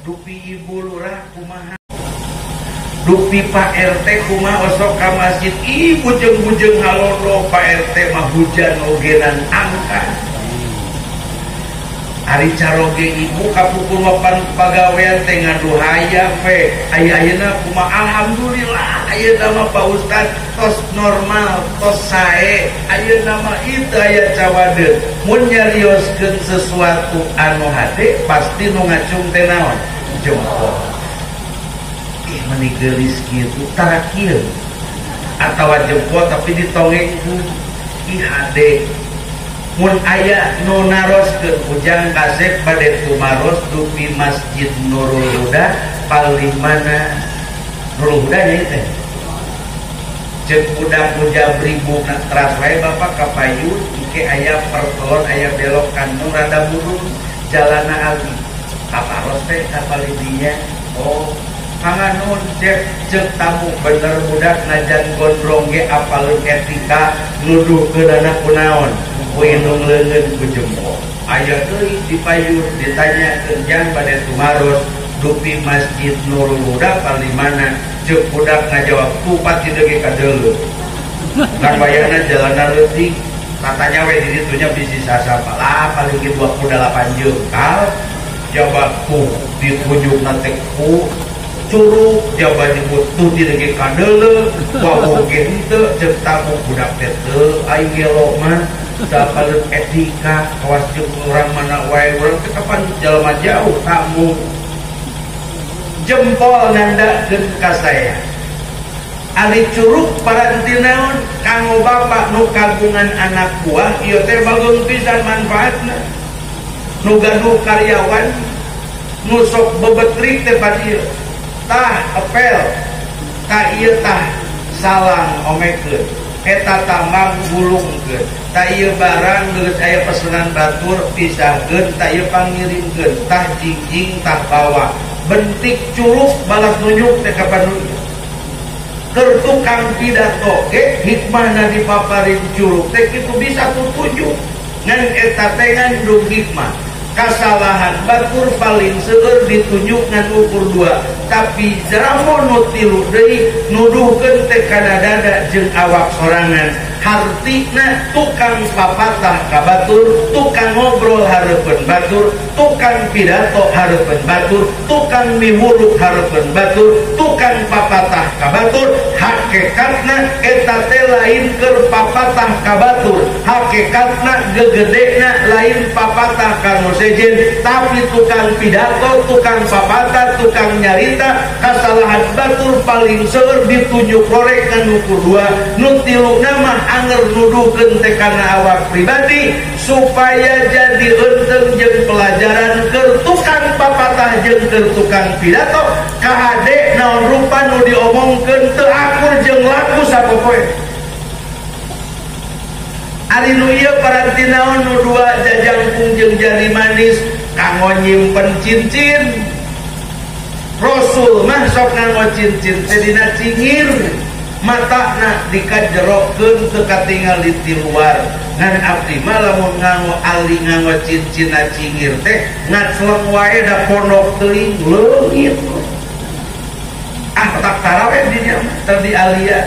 S1: Dupi ibu lurah kumaha, dupi Pak RT kumaha osok ka masjid ih bujeng-bujeng halondo Pak RT mah hujan ogenan angkat. Ari caroge ibu kapukul mapan pagawean teh ngaduhaya we aya-ayeuna kumaha alhamdulillah ayeuna mah Pak Ustad tos normal tos sae ayeuna mah itu aya cawadeun mun nyarioskeun sesuatu anu hade pasti nu ngacung teh naon jempol. Ih meni geulis kieu tara kieu atawa jempol tapi ditongengkeun ih hade. Mun aya nu naroskeun ujang kasep bade tumaros dupi Masjid Nurul Huda palimana Nurul Huda nya teh ceuk budak Mujabri bukna teras wae bapak ka Payun ike aya pertolon aya belok kandung rada burung jalana aldi kaparos teh kapalidinya oh kanganon ceuk tamu bener budak najan gondrong ge apaleun etika nuduhkeun anak kunaon indung leungeun ku jempol. Aya deui di Payun ditanyakeun jang bade tumaros dupi Masjid Nurul Huda palimana ceuk budak ngajawab kupati dege ka deuleu. Kan bayana jalana leutik katanya we di ditu nya bisi sasapa lah paling 28 jengkal jawab ku ditunjukna teh ku curug jawab nyebut tuti dege ka deuleu wae ge henteu ceuk tamu budak teh teu aing gelo mah dapat etika kawas jeung urang mana wae urang teh kapan jalma jauh tamu jempol nandakeun ka saya ari curug parantinaon kanggo bapak nu kagungan anak buah ieu teh bageung pisan manfaatna nu gaduh karyawan nu sok bebetrik teh padieu tah apel ka ieu tah salang omekeun eta tambang gulungkeun ta ieu barang geus aya pesanan batur pisahkeun ta ieu pangirimkeun tah jingjing tah bawa bentik curug balas nunjuk teh ka panuju keur tukang pidato ge hikmahna dipaparin curug teh kitu bisa tutunjuk ngan eta teh ngandung hikmah kasalahan batur paling seueur ditunjuk ngan ukur 2 tapi jeramu nu tilu deui nuduhkeun teh kana dada jeung awak sorangan hartina tukang papatah ka batur tukang ngobrol hareupeun batur tukang pidato hareupeun batur tukang miwuluk hareupeun batur tukang papatah ka batur hakikatna eta teh lain keur papatah ka batur hakikatna gegedena lain papatah ka nu sejen tapi tukang pidato tukang papatah tukang nyarita kasalahan batur paling seueur ditunjuk korek ngan ukur 2 nu tiluna mah anger nuduhkeun teh kana awak pribadi supaya jadi eunteng jeung pelajaran keur tukang papatah jeung keur tukang pidato kahade naon rupa nu diomongkeun teu akur jeung laku sapopoe ari nu ieu paranti naon nu dua jajangkung jeung jari manis kanggo nyimpen cincin. Rasul mah sok nganggo cincin teh dina cingir, matana dikajerokeun teu katingal di luar. Ngan abdi mah lamun nganggo ali nganggo cincin na cingir teh ngacleng wae da pondok teuing leungit. Tak taraweh di dinya teu di alia.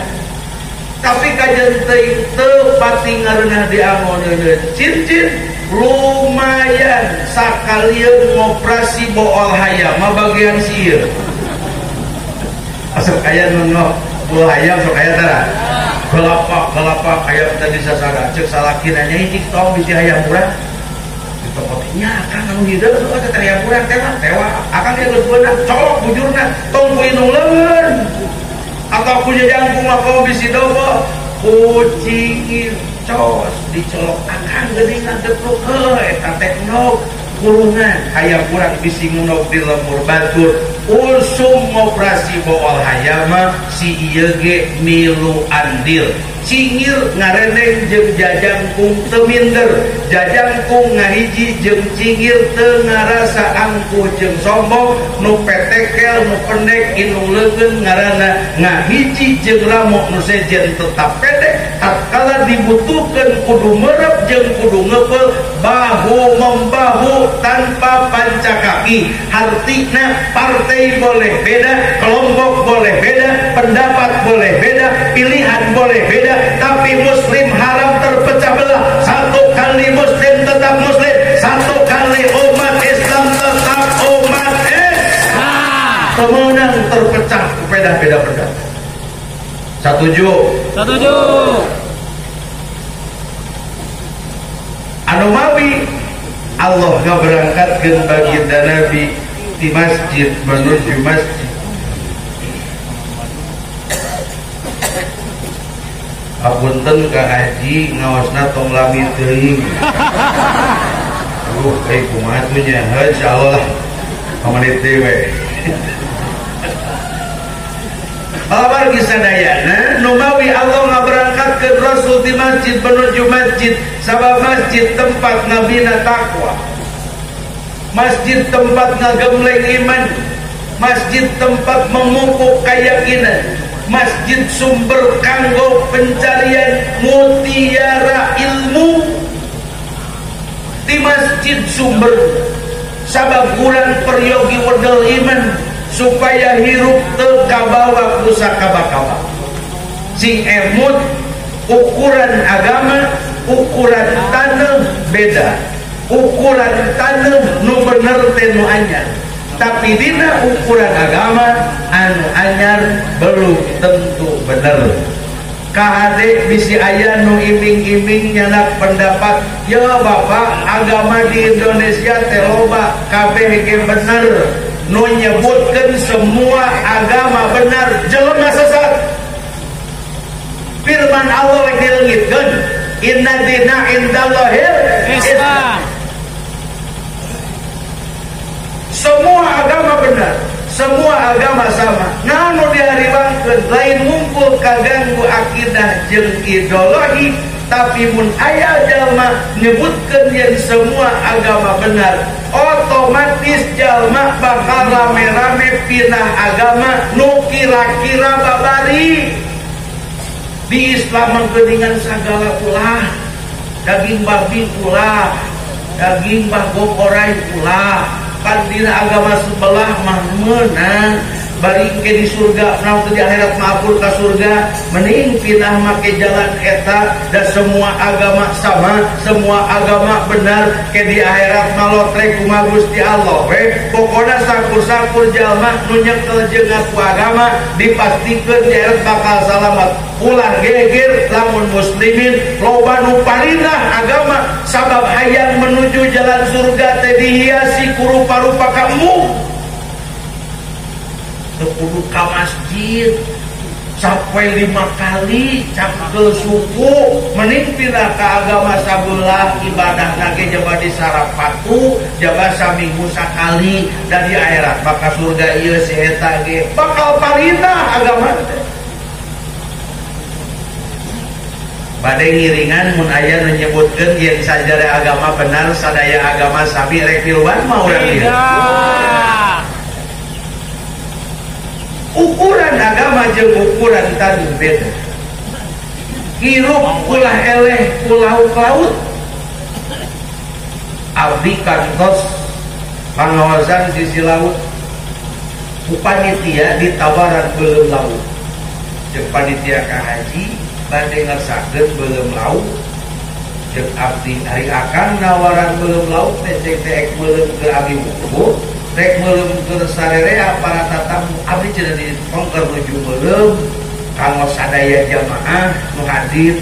S1: Tapi kajen teu pati ngareunah diangoneun cincin. Lumayan sakalian ngoperasi bool hayam mah bagian sieu. Asal aya nu bool hayam sok aya tara. Gelapak hayam tadi sasada. Cek salaki nanya ini tong bisi hayam urang. Nya akan anu hideung tuh teh hayam urang tewa. Akan dia geus beunang colok bujurna tong poe nu leungeun. Atau punya jangkung mah kau bisi dobo. Kucing cos dicolok akan geuning ngedepluk eta teh nog kurungan hayam urang bisi ngenog di lemur batur usum ngoperasi bool hayam si ieu ge milu andil cingir ngareneng jeung jajangkung teu minder jajangkung ngahiji jeung cingir teu ngarasa angkuh jeung sombong nu petekel nu pendek inu leungeun ngaranna ngahiji jeung lamuk nu sejen tetap pede tatkala dibutuhkeun kudu meureup jeung kudu ngeupel bahu membahu tanpa panca kaki. Artinya partai boleh beda, kelompok boleh beda, pendapat boleh beda, pilihan boleh beda, tapi muslim haram terpecah belah. Satu kali muslim tetap muslim, satu kali umat Islam tetap umat Islam. Kemenang terpecah beda-beda pendapat. Setuju?
S3: Setuju.
S1: Anu mawi Allah ngaberangkatkeun baginda Nabi di masjid menuju masjid. Apunten ka haji ngaosna tong lami teuing. Kumaha tuh nya? Insyaallah pamanit teh we. Babar kisadayana nu mawi Allah ngaberangkatkeun Rasul di masjid menuju masjid sabab masjid tempat ngabina takwa, masjid tempat ngagemleng iman, masjid tempat memupuk keyakinan, masjid sumber kanggo pencarian mutiara ilmu. Di masjid sumber sabab urang peryogi wedel iman supaya hirup teu kabawa ku sakaba-kaba. Sing emut ukuran agama, ukuran taneuh beda. Ukuran taneuh nu bener teh nu anyar. Tapi dina ukuran agama anu anyar belum tentu bener. Kahade bisi aya nu iming-iming nyanak pendapat, ya Bapak agama di Indonesia teh loba kabeh ge bener. Nu nyebutkeun semua agama benar jelema sesat. Firman Allah yang dileungitkeun, inna dina indallahil Islam. Semua agama benar, semua agama sama. Nanu dihariwangkeun lain ngumpul kaganggu akidah jeung ideologi, tapi mun aya jalma nyebutkeun yang semua agama benar, otomatis jalma bakal rame-rame pindah agama nu kira-kira babari. Di Islam menggeningan segala ulah, daging babi ulah, daging bagong orai ulah. Kan dina agama sebelah mah meunang bari ke di surga, naon teh di akhirat maapur ka surga, mending pindah make jalan eta. Dan semua agama sama, semua agama benar, ke di akhirat malotre kumaha Gusti Allah we. Pokona sakur-sakur jalma nu nyekel jeung ngaku agama dipastikeun di akhirat bakal salamat. Ulah geger lamun muslimin loba nu parinah agama sabab hayang menuju jalan surga teh dihiasi ku rupa-rupa kamu. Kudu ka masjid sampai 5 kali cangkel suku mending pindah ka agama sabelah ibadah lagi jaba di sarapatu jaba saminggu sakali dan di akhirat maka surga ieu si eta ge bakal parinah agama teh. bade ngiringan mun aya nu nyebutkeun yen sajare agama benar sadaya agama sabi rek tiluan mah urang ieu. Ukuran agama jeung ukuran tadi beda. Hirup ulah eleh laut abdi kantos pangawasan sisi laut ku panitia ditawaran belum laut jeung panitia ka haji bade ngersakeun belum laut jeung abdi hari akan nawaran belum laut teh ek belum ke abdi buku rek belum ke sarerea para tatamu abdi cenah ditongker nuju belum kanggo sadaya jamaah nu hadir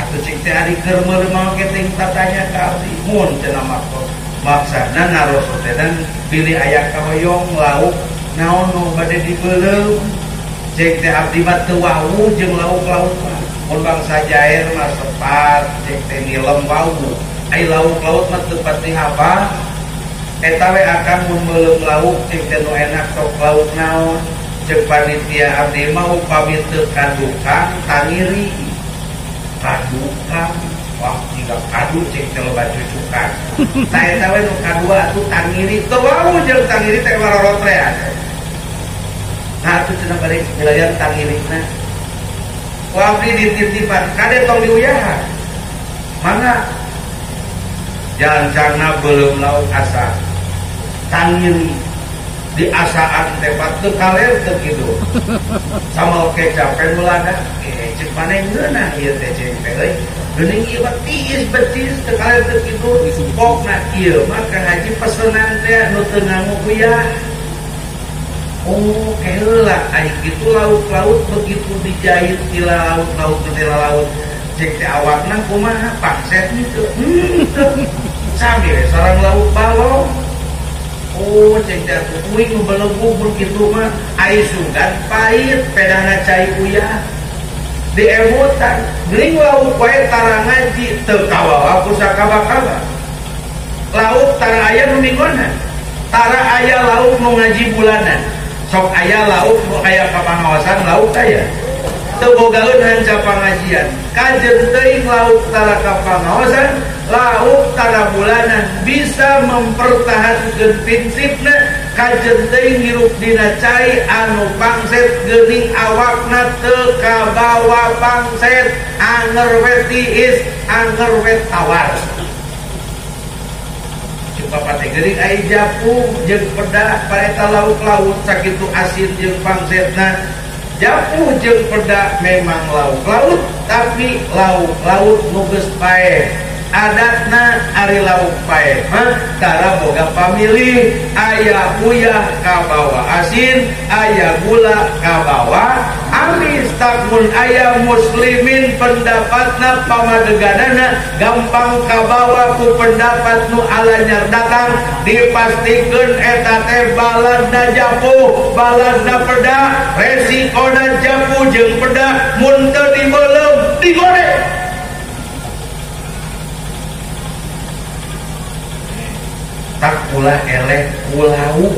S1: atuh cing teh ari keur meureum make teh tatanya ka abdi mun cenah maksana naroso teh dan pilih aya kahoyong lauk naon nu bade dibeuleum cing teh abdi mah teu wau jeung lauk-lauk mah mun bangsa Jair mah sepat cing teh nilem wau ai lauk-lauk mah teu pati hafal eta we akan mun meuleum lauk cing teh nu enak sok lauk naon jeung panitia abdi mah upami teu kadukang tangiri kadukang wah jika kadu cek teh loba cucukan nah eta we nu kadua atuh tangiri teu wau jeung tangiri teh warorotrean nah atuh cenah bari wilayah tangirina ku abdi dititipan kade tong diuyahan mangga jancangna belum lauk asa tangiri di asaan tepat teu kaler teu kitu sama kecap pelada cek maneh ngeunah ieu teh cek teh geuning ieu mah tiis betis teu kaler teu kitu pokna ieu mah ka haji pesenan teh nu teu nganguyah oh keula ai kitu laut-laut begitu dijahit ti laut-laut teh laut cek teh awakna kumaha pangset gitu sami we sareng laut balong. Oh, cek jatuh kuing nu belenggu begitu mah ai sugan pahit pedana cai uyah diemutan geuning lauk wae tara ngaji teu kawawa pusaka-baka lauk tara aya nu minggonan tara aya lauk nu ngaji bulanan sok aya lauk nu aya kapangawasan lauk aya teu bogaeun hanca pangajian kajeun teuing lauk tara kapangawasan lauk tara bulanan bisa mempertahankan prinsipna kajeun teuing hirup dina cai anu pangset geuning awakna teu kabawa pangset anger we tiis anger we tawar coba pate geuning ai japung jeung peda pareta lauk-laut sakitu asin jeung pangsetna japuh jeung peda memang lauk-laut tapi lauk-laut nu geus paeh adatna ari lauk paeh mah tara boga pamilih aya uyah kabawa asin aya gula kabawa amis takmun aya muslimin pendapatna pamadeganana gampang kabawa ku pendapat nu alanyar datang dipastikeun eta teh baladna japuh baladna peda resikona japuh jeung peda mun teu dibeuleum digoreng tak pula eleh pulau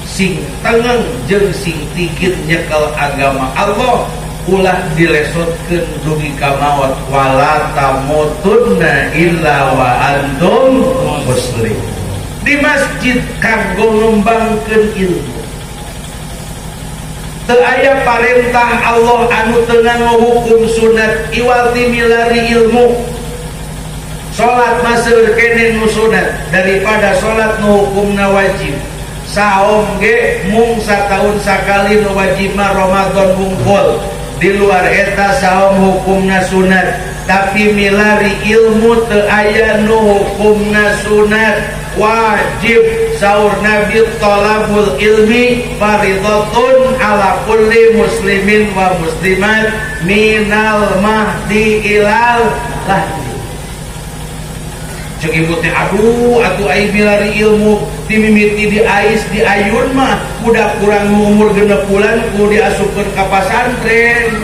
S1: sing tengeng jeung sing tikit nyekel agama Allah ulah dilesotkeun dugi ka maot wala tamutunna illa wa antum muslim di masjid kanggo ngembangkeun ilmu teu aya parentah Allah anu teu ngahukum sunat iwati milari ilmu salat maseur kene nu sunat daripada salat nu hukumna wajib saom ge mung sataun sakali nu wajib mah Ramadan bungkul di luar eta saom hukumna sunat tapi milari ilmu teu aya nu hukumna sunat wajib saur Nabi talabul ilmi fardhatun ala kulli muslimin wa muslimat minal mahdi ilal lahdi cek ibu teh aduh atuh ai milari ilmu dimimiti di ais di ayun mah budak kurang umur 6 bulan ku diasupkeun ka pasantren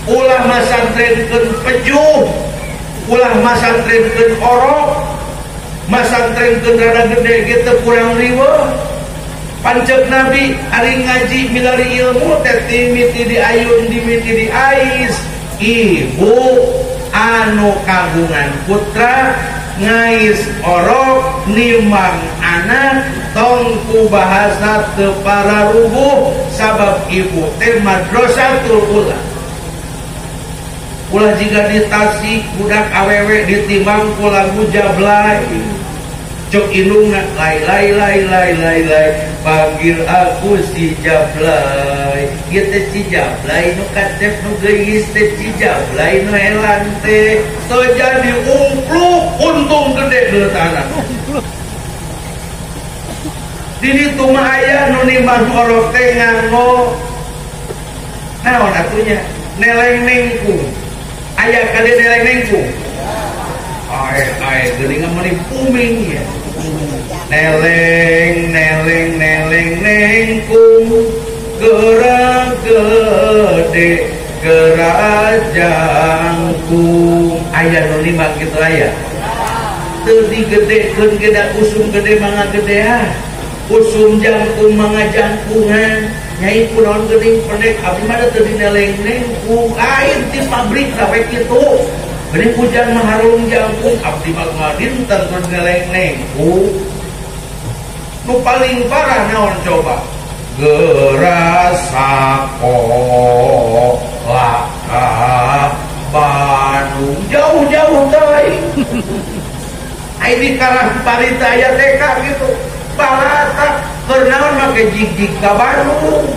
S1: ulah masantrenkeun pejuh ulah masantrenkeun orok masantrenkeun rada gede ge teu kurang riweuh pancek Nabi ari ngaji milari ilmu teh dimimiti di ayun dimimiti di ais ibu anu kagungan putra ngais orok nimang anak tongku bahasa tepara rubuh sabab ibu teh madrasatul ula. Ulah jika di Tasik budak awewe ditimbang ku lagu Jablay cok indungna lay panggil aku si Jablay gitu si Jablay nu katep nu geus teh si Jablay nu helan teh so jadi umpluk untung gede geut anak di ditu mah aya nu nimah orok teh nganggo naon atunya neleng nengkung aya kali neleng nengkung geuning mah puming ya neleng nengkung gerak gede gerajangkung aya nu nimah kitu aya teu digedekeun gedak usum gede mangga gede usum jangkung mangga jangkungan nyai kunaon geuning pendek abdi mah teu dineleng nengkung air di pabrik sampai kitu geuning hujan maharung jangkung abdi mah ngadinten terus neleng nengkung nu paling parah naon coba gerasako laka Bandung jauh-jauh teuing ai di karang parita aya TK gitu balata keur naon make jig-jig ka Bandung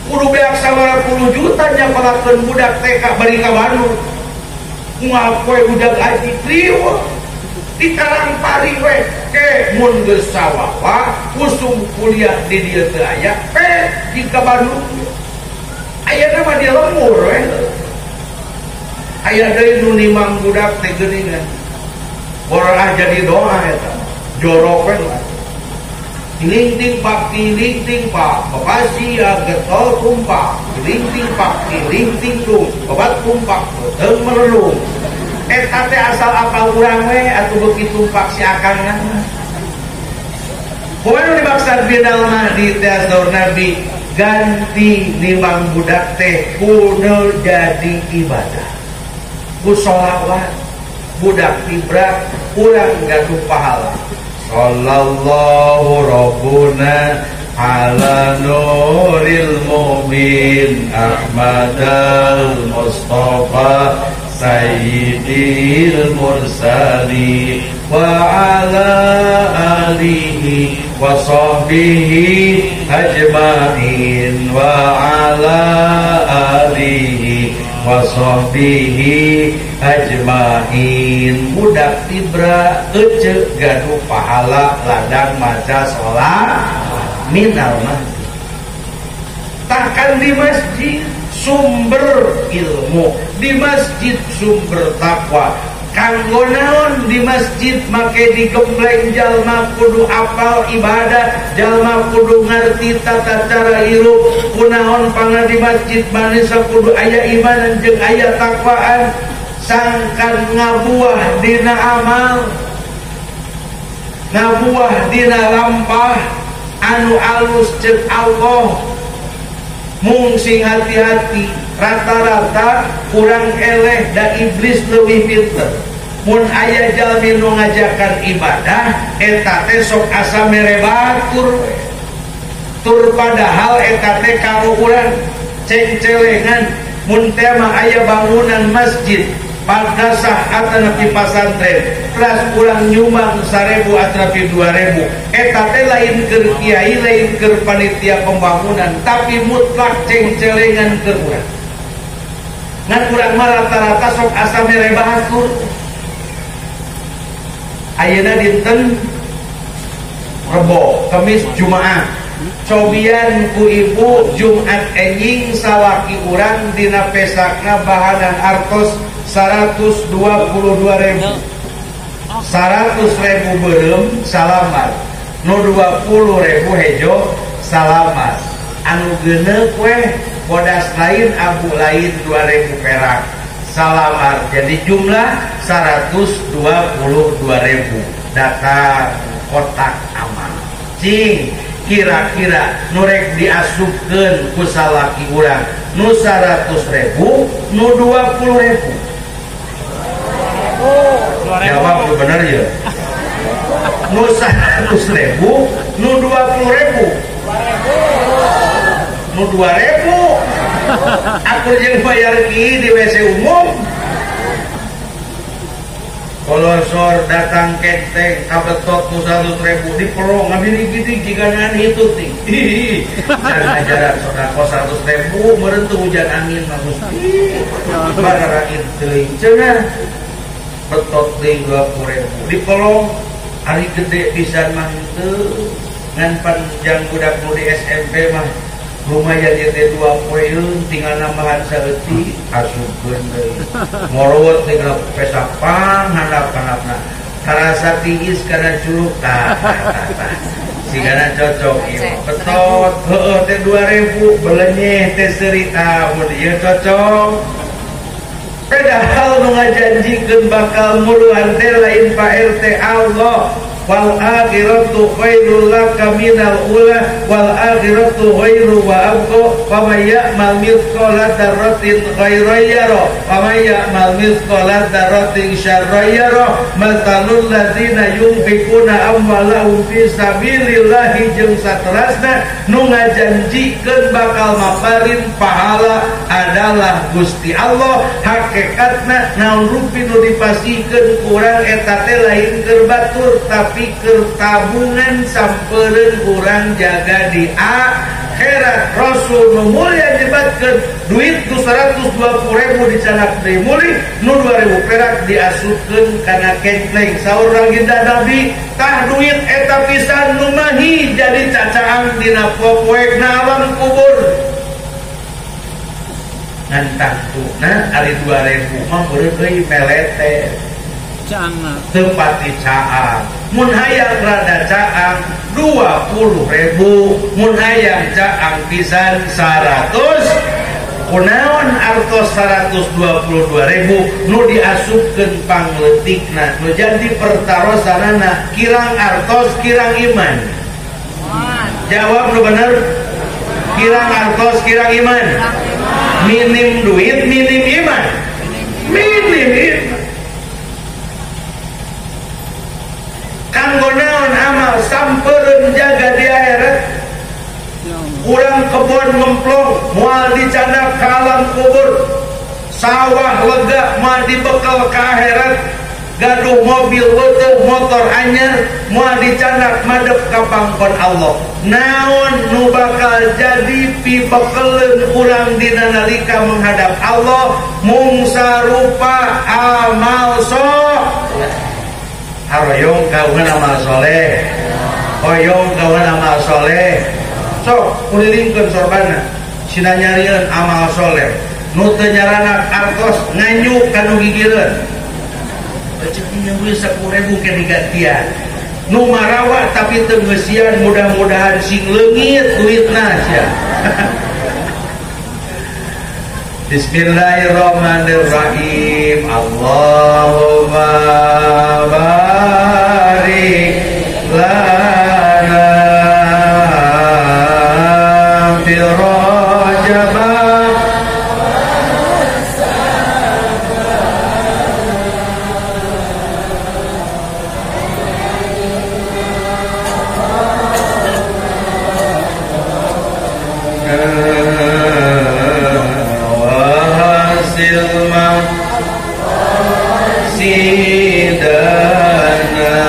S1: kudu beak 90 juta nyapalakeun budak TK bari ka Bandung moal poe budak haji kriweuh di Karangpari we ke mun geus sawawa usum kuliah di dieu teu aya di ka Bandung aya mah di lembur we aya deui nu nimang budak teh geuningan borah jadi doa eta jorok we Tiling-ting pak, Bekasi getol tumpak. Tiling-ting pak, tum, obat tumpak, betul merelung. Eta teh asal apa urang we atuh beuki tumpak si akangan. Poe dimaksud bidal mah di tasawur Nabi ganti nimang budak teh kudu jadi ibadah. Ku sholawat budak tibrak urang gaduh pahala. Sallallahu Rabbuna ala nuril mu'min Ahmadal Mustafa Sayyidil Mursali wa ala alihi wa sahbihi ajma'in wa ala alihi wa sahbihi ajma'in. Budak tibra ece gaduh pahala ladang maca sholat minal masjid. Takkan di masjid sumber ilmu, di masjid sumber takwa. Kanggo naon di masjid make digembleng jalma kudu apal ibadah, jalma kudu ngarti tata cara hirup. Kunaon pangna di masjid manisa kudu aya iman jeung aya takwaan. Sangkan ngabuah dina amal, ngabuah dina lampah anu alus jeung Allah. Mung sing hati-hati rata-rata kurang eleh da iblis leuwih pinter. Mun aya jalmi nu ngajakan ibadah eta teh sok asa mere batur tur padahal eta teh kanggo urang cengcelengan. Mun teh mah aya bangunan masjid madrasah atanapi pasantren kelas urang nyumbang 1000 atanapi 2000 eta teh lain keur kiai lain keur panitia pembangunan tapi mutlak cengcelengan keur urang ngan urang mah rata-rata sok asa mere batur. Ayeuna dinten Rebo, Kamis, Jumaah cobian ku ibu Jumat enjing salaki urang dina pesakna bahanan artos 122.000 100.000 beureum salamat nu 20.000 hejo salamat anu geuneuk we bodas lain abu lain 2.000 perak salamat jadi jumlah 122.000 data kotak amal cing kira-kira nurek diasupkeun ku salaki urang nu 100.000 nu 20.000. Jawab lu bener ya. Nu 100.000 nu 20.000 nu 2.000 aku jeung bayar ki di WC umum. Kolosor datang kenteng kabetot nu 100.000 dipelong ngambil gini jika nani itu ting dan ajaran sodako 100.000 merentu hujan angin magus barara itu cenah betot ting 20.000 dipelong hari gede pisan mah teu ngan panjang budak nu di SMP mah lumayan ya teh 20 tinggal nambahan saeutik asupkeun deui ngorowot tinggal pesapang handap-handapna karasa tiis kana curug sigana cocok ieu betot heueuh teh 2000 belenyeh teh cerita mun ieu cocok padahal nu ngajanjikeun bakal muluhan teh lain Pak RT Allah wal akhiratu khairul laka minal ula wal akhiratu khairu wa abqa wa may ya'mal mithqala dzarratin khairan yara wa may ya'mal mithqala dzarratin syarran yara matalul ladzina yunfiquna amwalahum fi sabilillahi jeung saterasna nu ngajanjikeun bakal maparin pahala adalah Gusti Allah. Hakikatna naon rupi nu dipasikeun kurang eta teh lain keur batur tapi keur tabungan sampeureun urang jaga di akhirat. Rasul nu mulia nyebatkeun duit nu 120.000 dicanak deui muli nu 2.000 perak diasupkeun kana kentleng. Saur baginda Nabi tah duit eta pisan nu mahi jadi cacaang dina popoekna alam kubur. Ngan tantuna ari 2.000 mah beureun euy melete teu pati caang. Mun hayang rada caang 20.000, mun hayang caang pisan 100. Kunaon artos 122.000 nu diasupkeun pangleutikna nu jadi pertarosanana kirang artos kirang iman. Jawab nu bener. Kirang artos kirang iman. Minim duit minim iman. Minim iman. Kanggo naon amal sampeureun jaga di akhirat. Urang kebon memplong moal dicandak ka alam kubur. Sawah lega moal dibekal ka akhirat. Gaduh mobil weuteuh motor anyar moal dicandak madep ka pangkon Allah. Naon nu bakal jadi pibekeleun urang dina nalika menghadap Allah mung sarupa amal saleh. Haroyong kaungan amal soleh, hoyong kaungan amal soleh. Sok kulilingkeun sorbana, sina nyarieun amal soleh. Nu teu nyaranak artos nganyuk kanu gigireun. Rezekinya we 10.000 ke digantian. Nu marawa tapi teu ngeusian mudah-mudahan sing leungit duitna sia. Bismillahirrahmanirrahim. Allahumma barik lana fi Rajab sidana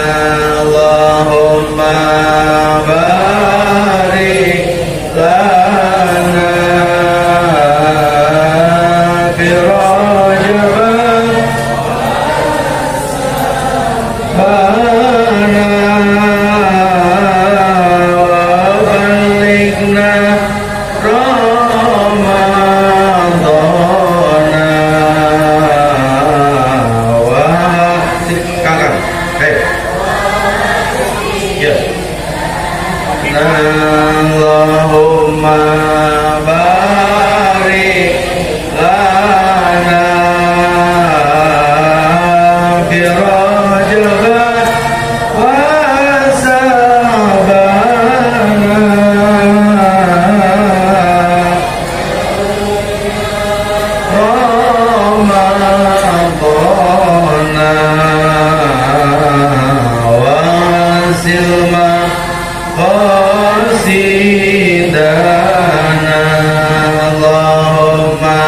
S2: silma qasidana Allahumma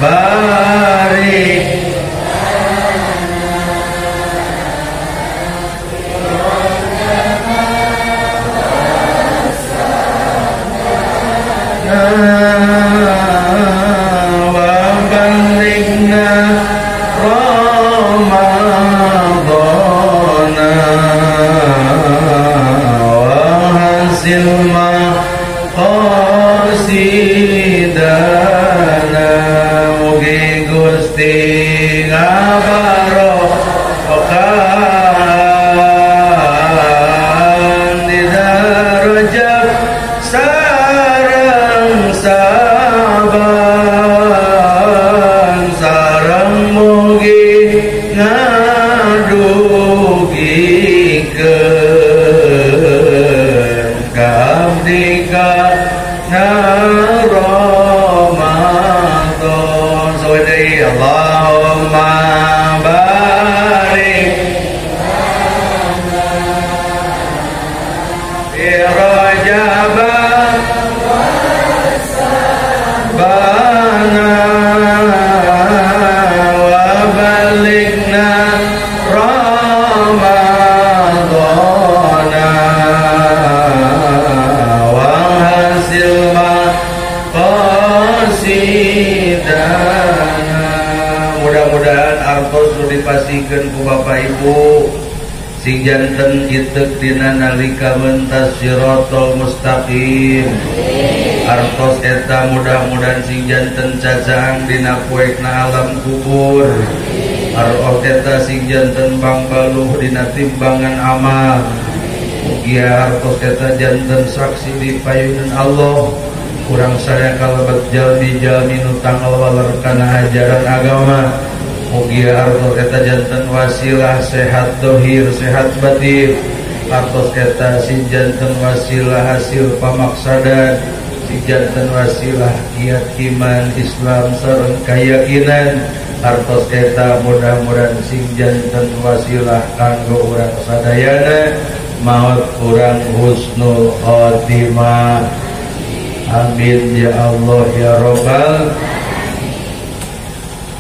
S2: barik wa balighna Ramadana wa hasil ma qasidana mugi Gusti ngabarokahan di darajat sareng saban sareng mugi ngadugikeun ka abdi kana Ramadan sawadai Allahumma barik fi Rajab bana wa balighna Ramadana wa hasil ma qasidana. Mudah-mudahan artos nu dipasikeun ku Bapak Ibu sing janten itek dina nalika mentas siratal mustaqim. Artos eta mudah-mudahan sing janten cacaang dina kuekna alam kubur. Artos eta sing janten bangbaluh dina timbangan amal. Mugia artos eta janten saksi di payunan Allah. Kurang sadaya kalebet jalmi-jalmi nu tanggal waler kana ajaran agama. Mugia artos eta janten wasilah sehat dohir sehat batin. Artos eta sing janten wasilah hasil pamaksadan. Sing janten wasilah kiat iman Islam sareng keyakinan. Artos eta mudah-mudahan sing janten wasilah kanggo urang sadayana maot urang husnul khotimah. Amin ya Allah ya Rabbal.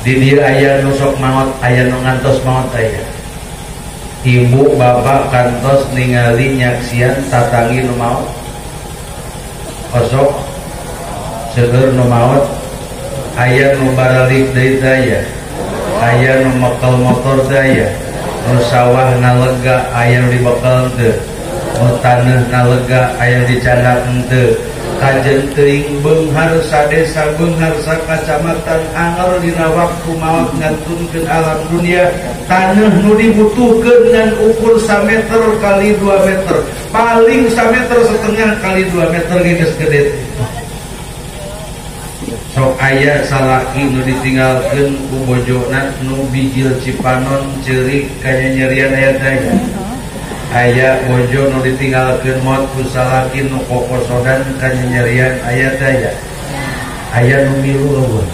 S2: Di dia aya nu sok maot, aya nu ngantos maot aya. Ibu bapak kantos ningali nyaksian tatangi nu maot. Kosok seueur nu maot, aya nu baralik deui daya, aya nu mekel motor daya, nu sawah nalega aya nu dibekal teu, nu taneuh nalega aya nu dicandak teu. Kajen teuing beunghar sadesa beunghar sakacamatan angel dina waktu maot ngantunkeun alam dunia. Taneuh nu dibutuhkeun ngan ukur 1 meter kali 2 meter, paling 1 meter setengah kali 2 meter geus gede. Sok aya salaki nu ditinggalkeun ku bojona nu bijil Cipanon ceurik kanyanyerian aya daya. Aya bojo nu ditinggalkeun maot ku salaki nu kokosodan kanyanyerian aya daya. Aya nu milu eueuh.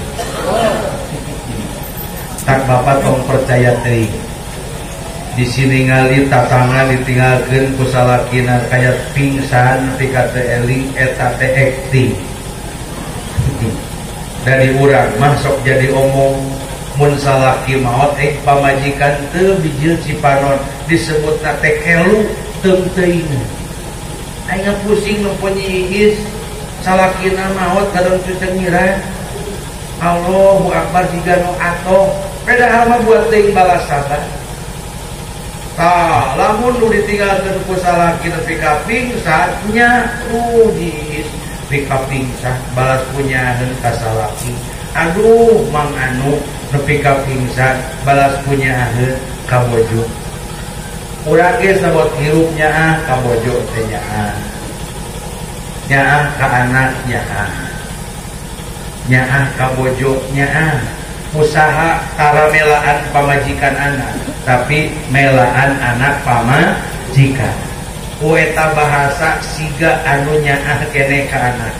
S2: Tak bapak tong percaya teuing. Di sini ngali tatangga ditinggalkeun ku salakina kaya pingsan nepi ka teu eling eta teh acting. Dari urang mah sok jadi omong mun salaki maot pamajikan teu bijil Cipanon disebutna teh kelu teung teuing. Aya pusing nu ponyiis salakina maot kadang cucengiran. Allahu Akbar siga nu atoh padahal mah buat teuing balasan. Tah lamun nu ditinggalkeun ku salaki nepi ka pingsan nya rudis nepi ka pingsan balas punyaheun ka salaki. Aduh mang anu nepi ka pingsan balas punyaheun ka bojo. Urang ge sabot hirup nyaah ka bojo teh nyaah. Nyaah ka anak nyaah. Nyaah ka bojo nyaah. Usaha tara melaan pamajikan anak, tapi melaan anak pamajikan. Ku eta bahasa siga anu nyaah keneh ka anak.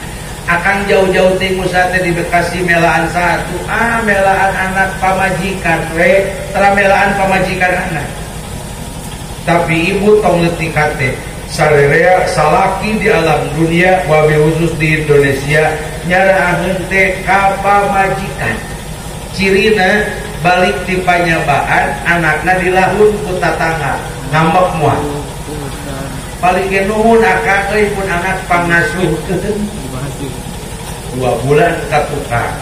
S2: Akang jauh-jauh teh musa teh di Bekasi melaan satu, melaan anak pamajikan we, tara melaan pamajikan anak.
S1: Tapi ibu tong leutik hate sarerea salaki di alam dunia wabil khusus di Indonesia nyarahakeun teh ka pamajikan. Cirina balik di panyabaan anakna dilahun ku tatangga ngambek moal. Balik ge nuhun akang euy pun anak pangasuhkeun 2 bulan ka tukang.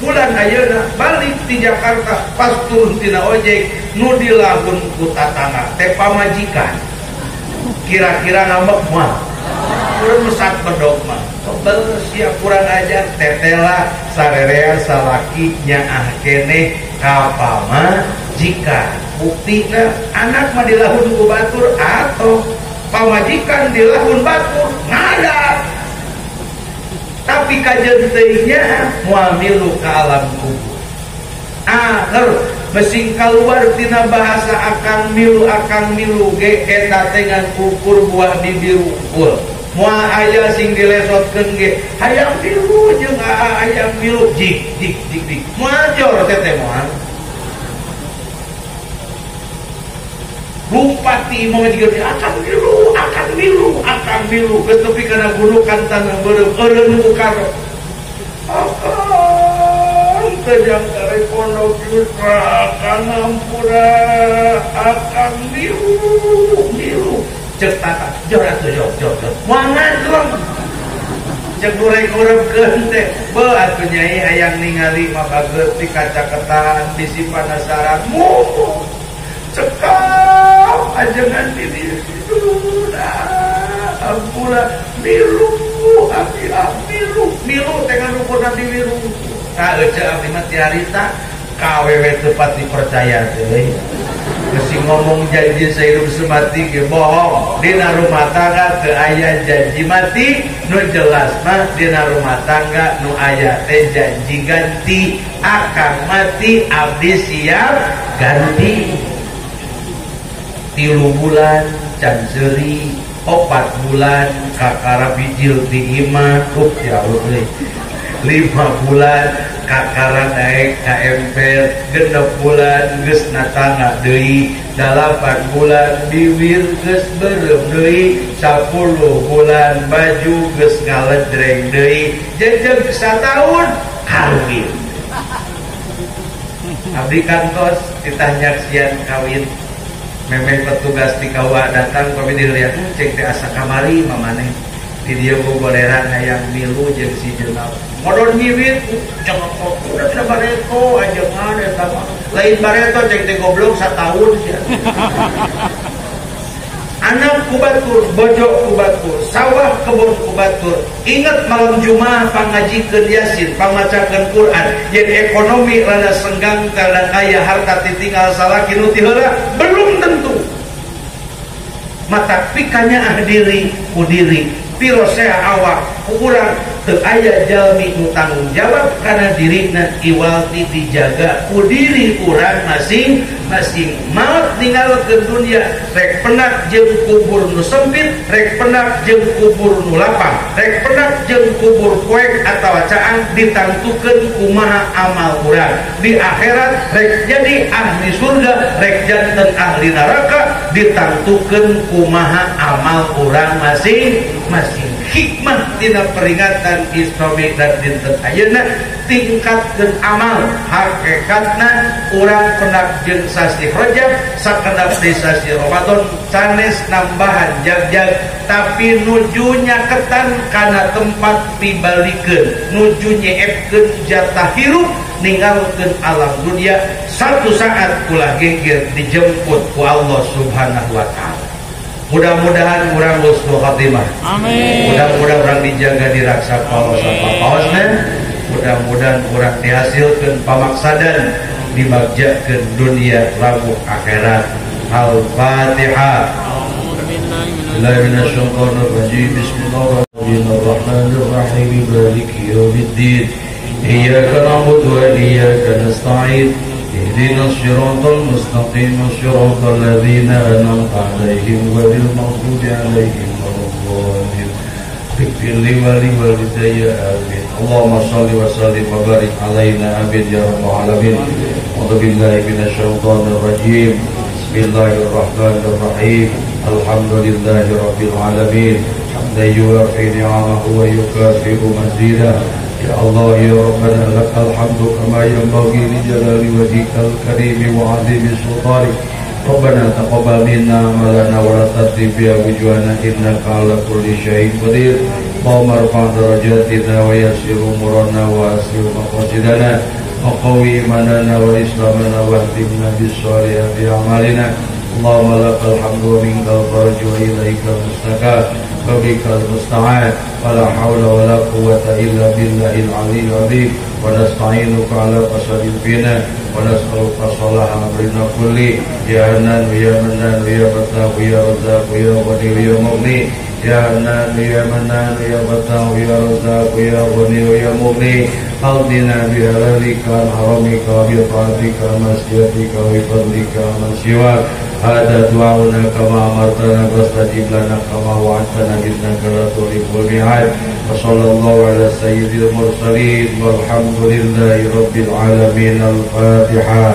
S1: Bulan ayeuna balik di Jakarta pas turun tina ojek nu dilahun ku tatangga teh pamajikan. Kira-kira ngambek moal. Urang mesak bedog mah. Tebel sia kurang ajar tetela sarerea salaki nyaah keneh ka pamajikan. Buktina anak mah dilahun ku batur atau pamajikan dilahun batur ngadat. Tapi kajen teuingnya moal milu ka alam kubur. Akhir mesing keluar tina bahasa akang milu ge eta teh ngan ukur buah bibir unggul. Moal aya sing dilesotkeun ge hayang milu jeung hayang milu jik. Moal jor teh moal. Bupati mau juga akan milu ketepi kana gurukan tanah beureum eureun ukaro. Akan tejang kare pondok putra kanampura akan milu cek tata jor moal ngadrong cek urep-urepkeun teh beuh atuh nyai hayang ningali mabageut ti kacaketan bisi panasaran mumpung cekap ajengan di diri ampura milu dengan ukurna di milu ka eueuh abdi mah ti harita ka awewe teu pati percaya teh geus ngomong janji sahirup semati ge bohong. Dina rumah tangga teu aya janji mati, nu jelas mah dina rumah tangga nu aya teh janji ganti. Akang mati abdi siap ganti. 3 bulan can seuri 4 bulan kakara bijil ti imah jauh euy 5 bulan kakara daek ka emper 6 bulan geus natangga deui 8 bulan bibir geus beureum deui 10 bulan baju geus ngaledreng deui jeung 1 tahun kawin. Abdi kantos ditanya sian kawin memeh petugas di KUA datang pamit dilihat cek teh asa kamari mamane di dieu gogoleran hayang milu jeung si jelema modon miwit jangan kok udah tidak bareto ajengan eta mah lain bareto cek teh goblok 1 tahun sia. Anak kubatur, bojo kubatur, sawah kebun kubatur. Ingat malam Jumat pangajikeun Yasin, pamacakeun Quran. Jadi ekonomi rada senggang dan aya harta ditinggal salaki nu ti heula belum tentu. Mata pikanya diri ku diri, pirosea awak ku urang teu aya jalmi nu tanggung jawab kana dirina iwalti dijaga ku diri urang masing-masing. Maut ninggalkeun dunia rek penak jeung kubur nu sempit, rek penak jeung kubur nu lapang, rek penak jeung kubur poek atawa caang ditantukeun kumaha amal urang. Di akhirat rek jadi ahli surga, rek janten ahli neraka ditantukeun kumaha amal urang masing-masing. Hikmah tina peringatan Islami dan dinten ayeuna tingkatkeun amal hakikatna urang penak jeung sasi Rajab sakedap di sasi Ramadan sanes nambahan jag-jag tapi nuju nyaketan kana tempat pibalikeun nuju nyeepkeun jatah hirup ninggalkeun alam dunia satu saat ulah geger dijemput ku Allah Subhanahu wa taala. Mudah-mudahan urang husnul khatimah. Amin. Mudah-mudahan urang dijaga diraksa Allah sama paosna. Mudah-mudahan urang dihasilkeun pamaksadan dibagjakeun dunia labuh akhirat. Al-Fatihah. Bismillahirrahmanirrahim. Maliki yaumiddin. Iyyaka na'budu wa iyyaka nasta'in. اهدنا الصراط المستقيم صراط الذين أنعمت عليهم غير المغضوب عليهم ولا الضالين اغفر لي ولوالدي آمين اللهم صل وسلم وبارك علينا آمين يا رب العالمين أعوذ بالله من الشيطان الرجيم بسم
S2: Bismillahirrahmanirrahim. Alhamdulillahirabbil alamin. Hamdan yuwafi ni'amahu wa yukafi'u mazidah. Ya Allah ya Rabbana lakal hamdu kama yanbaghi li jalali wajhikal karim wa 'azimi sultanik. Rabbana taqabbal minna amalana wa la tatrif ya wujuhana innaka 'ala kulli syai'in qadir. Allahumma irfa' darajatina wa yassir umurana wa asir maqasidana wa qawi imanana wa islamana wa hdina bis-solihati a'malina. Allahumma lakal hamdu wa minkal farju wa ilaikal mustaqab. وبك المستعان ولا حول ولا قوة إلا بالله العلي العظيم ونستعينك على قصد فينا ونسألك صلاح أمرنا كله يا حنان يا منان يا فتاح يا رزاق يا غني يا مغني يا حنان يا منان يا فتاح يا رزاق يا غني يا مغني أغننا بهلالك عن حرمك وبطاعتك ومعصيتك وبفضلك عمن سواك. هذا دعاؤنا كما أمرتنا فاستجب لنا كما وعدتنا إنك لا تخلف الميعاد. وصلى الله على سيد المرسلين والحمد لله رب العالمين. الفاتحة.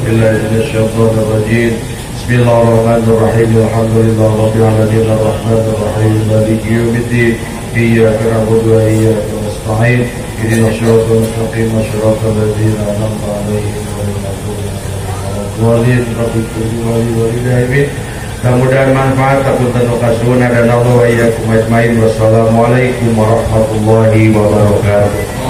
S2: بالله من الشيطان الرجيم. بسم الله الرحمن الرحيم. الحمد لله رب العالمين الرحمن الرحيم مالك يوم الدين. إياك نعبد وإياك نستعين. اهدنا الصراط المستقيم صراط الذين أنعمت عليهم غير المغضوب walid rabbil walidain. Mudah-mudahan manfaat takutan ukasuna dan Allah wa iyyakum ajmain. Wassalamualaikum warahmatullahi wabarakatuh.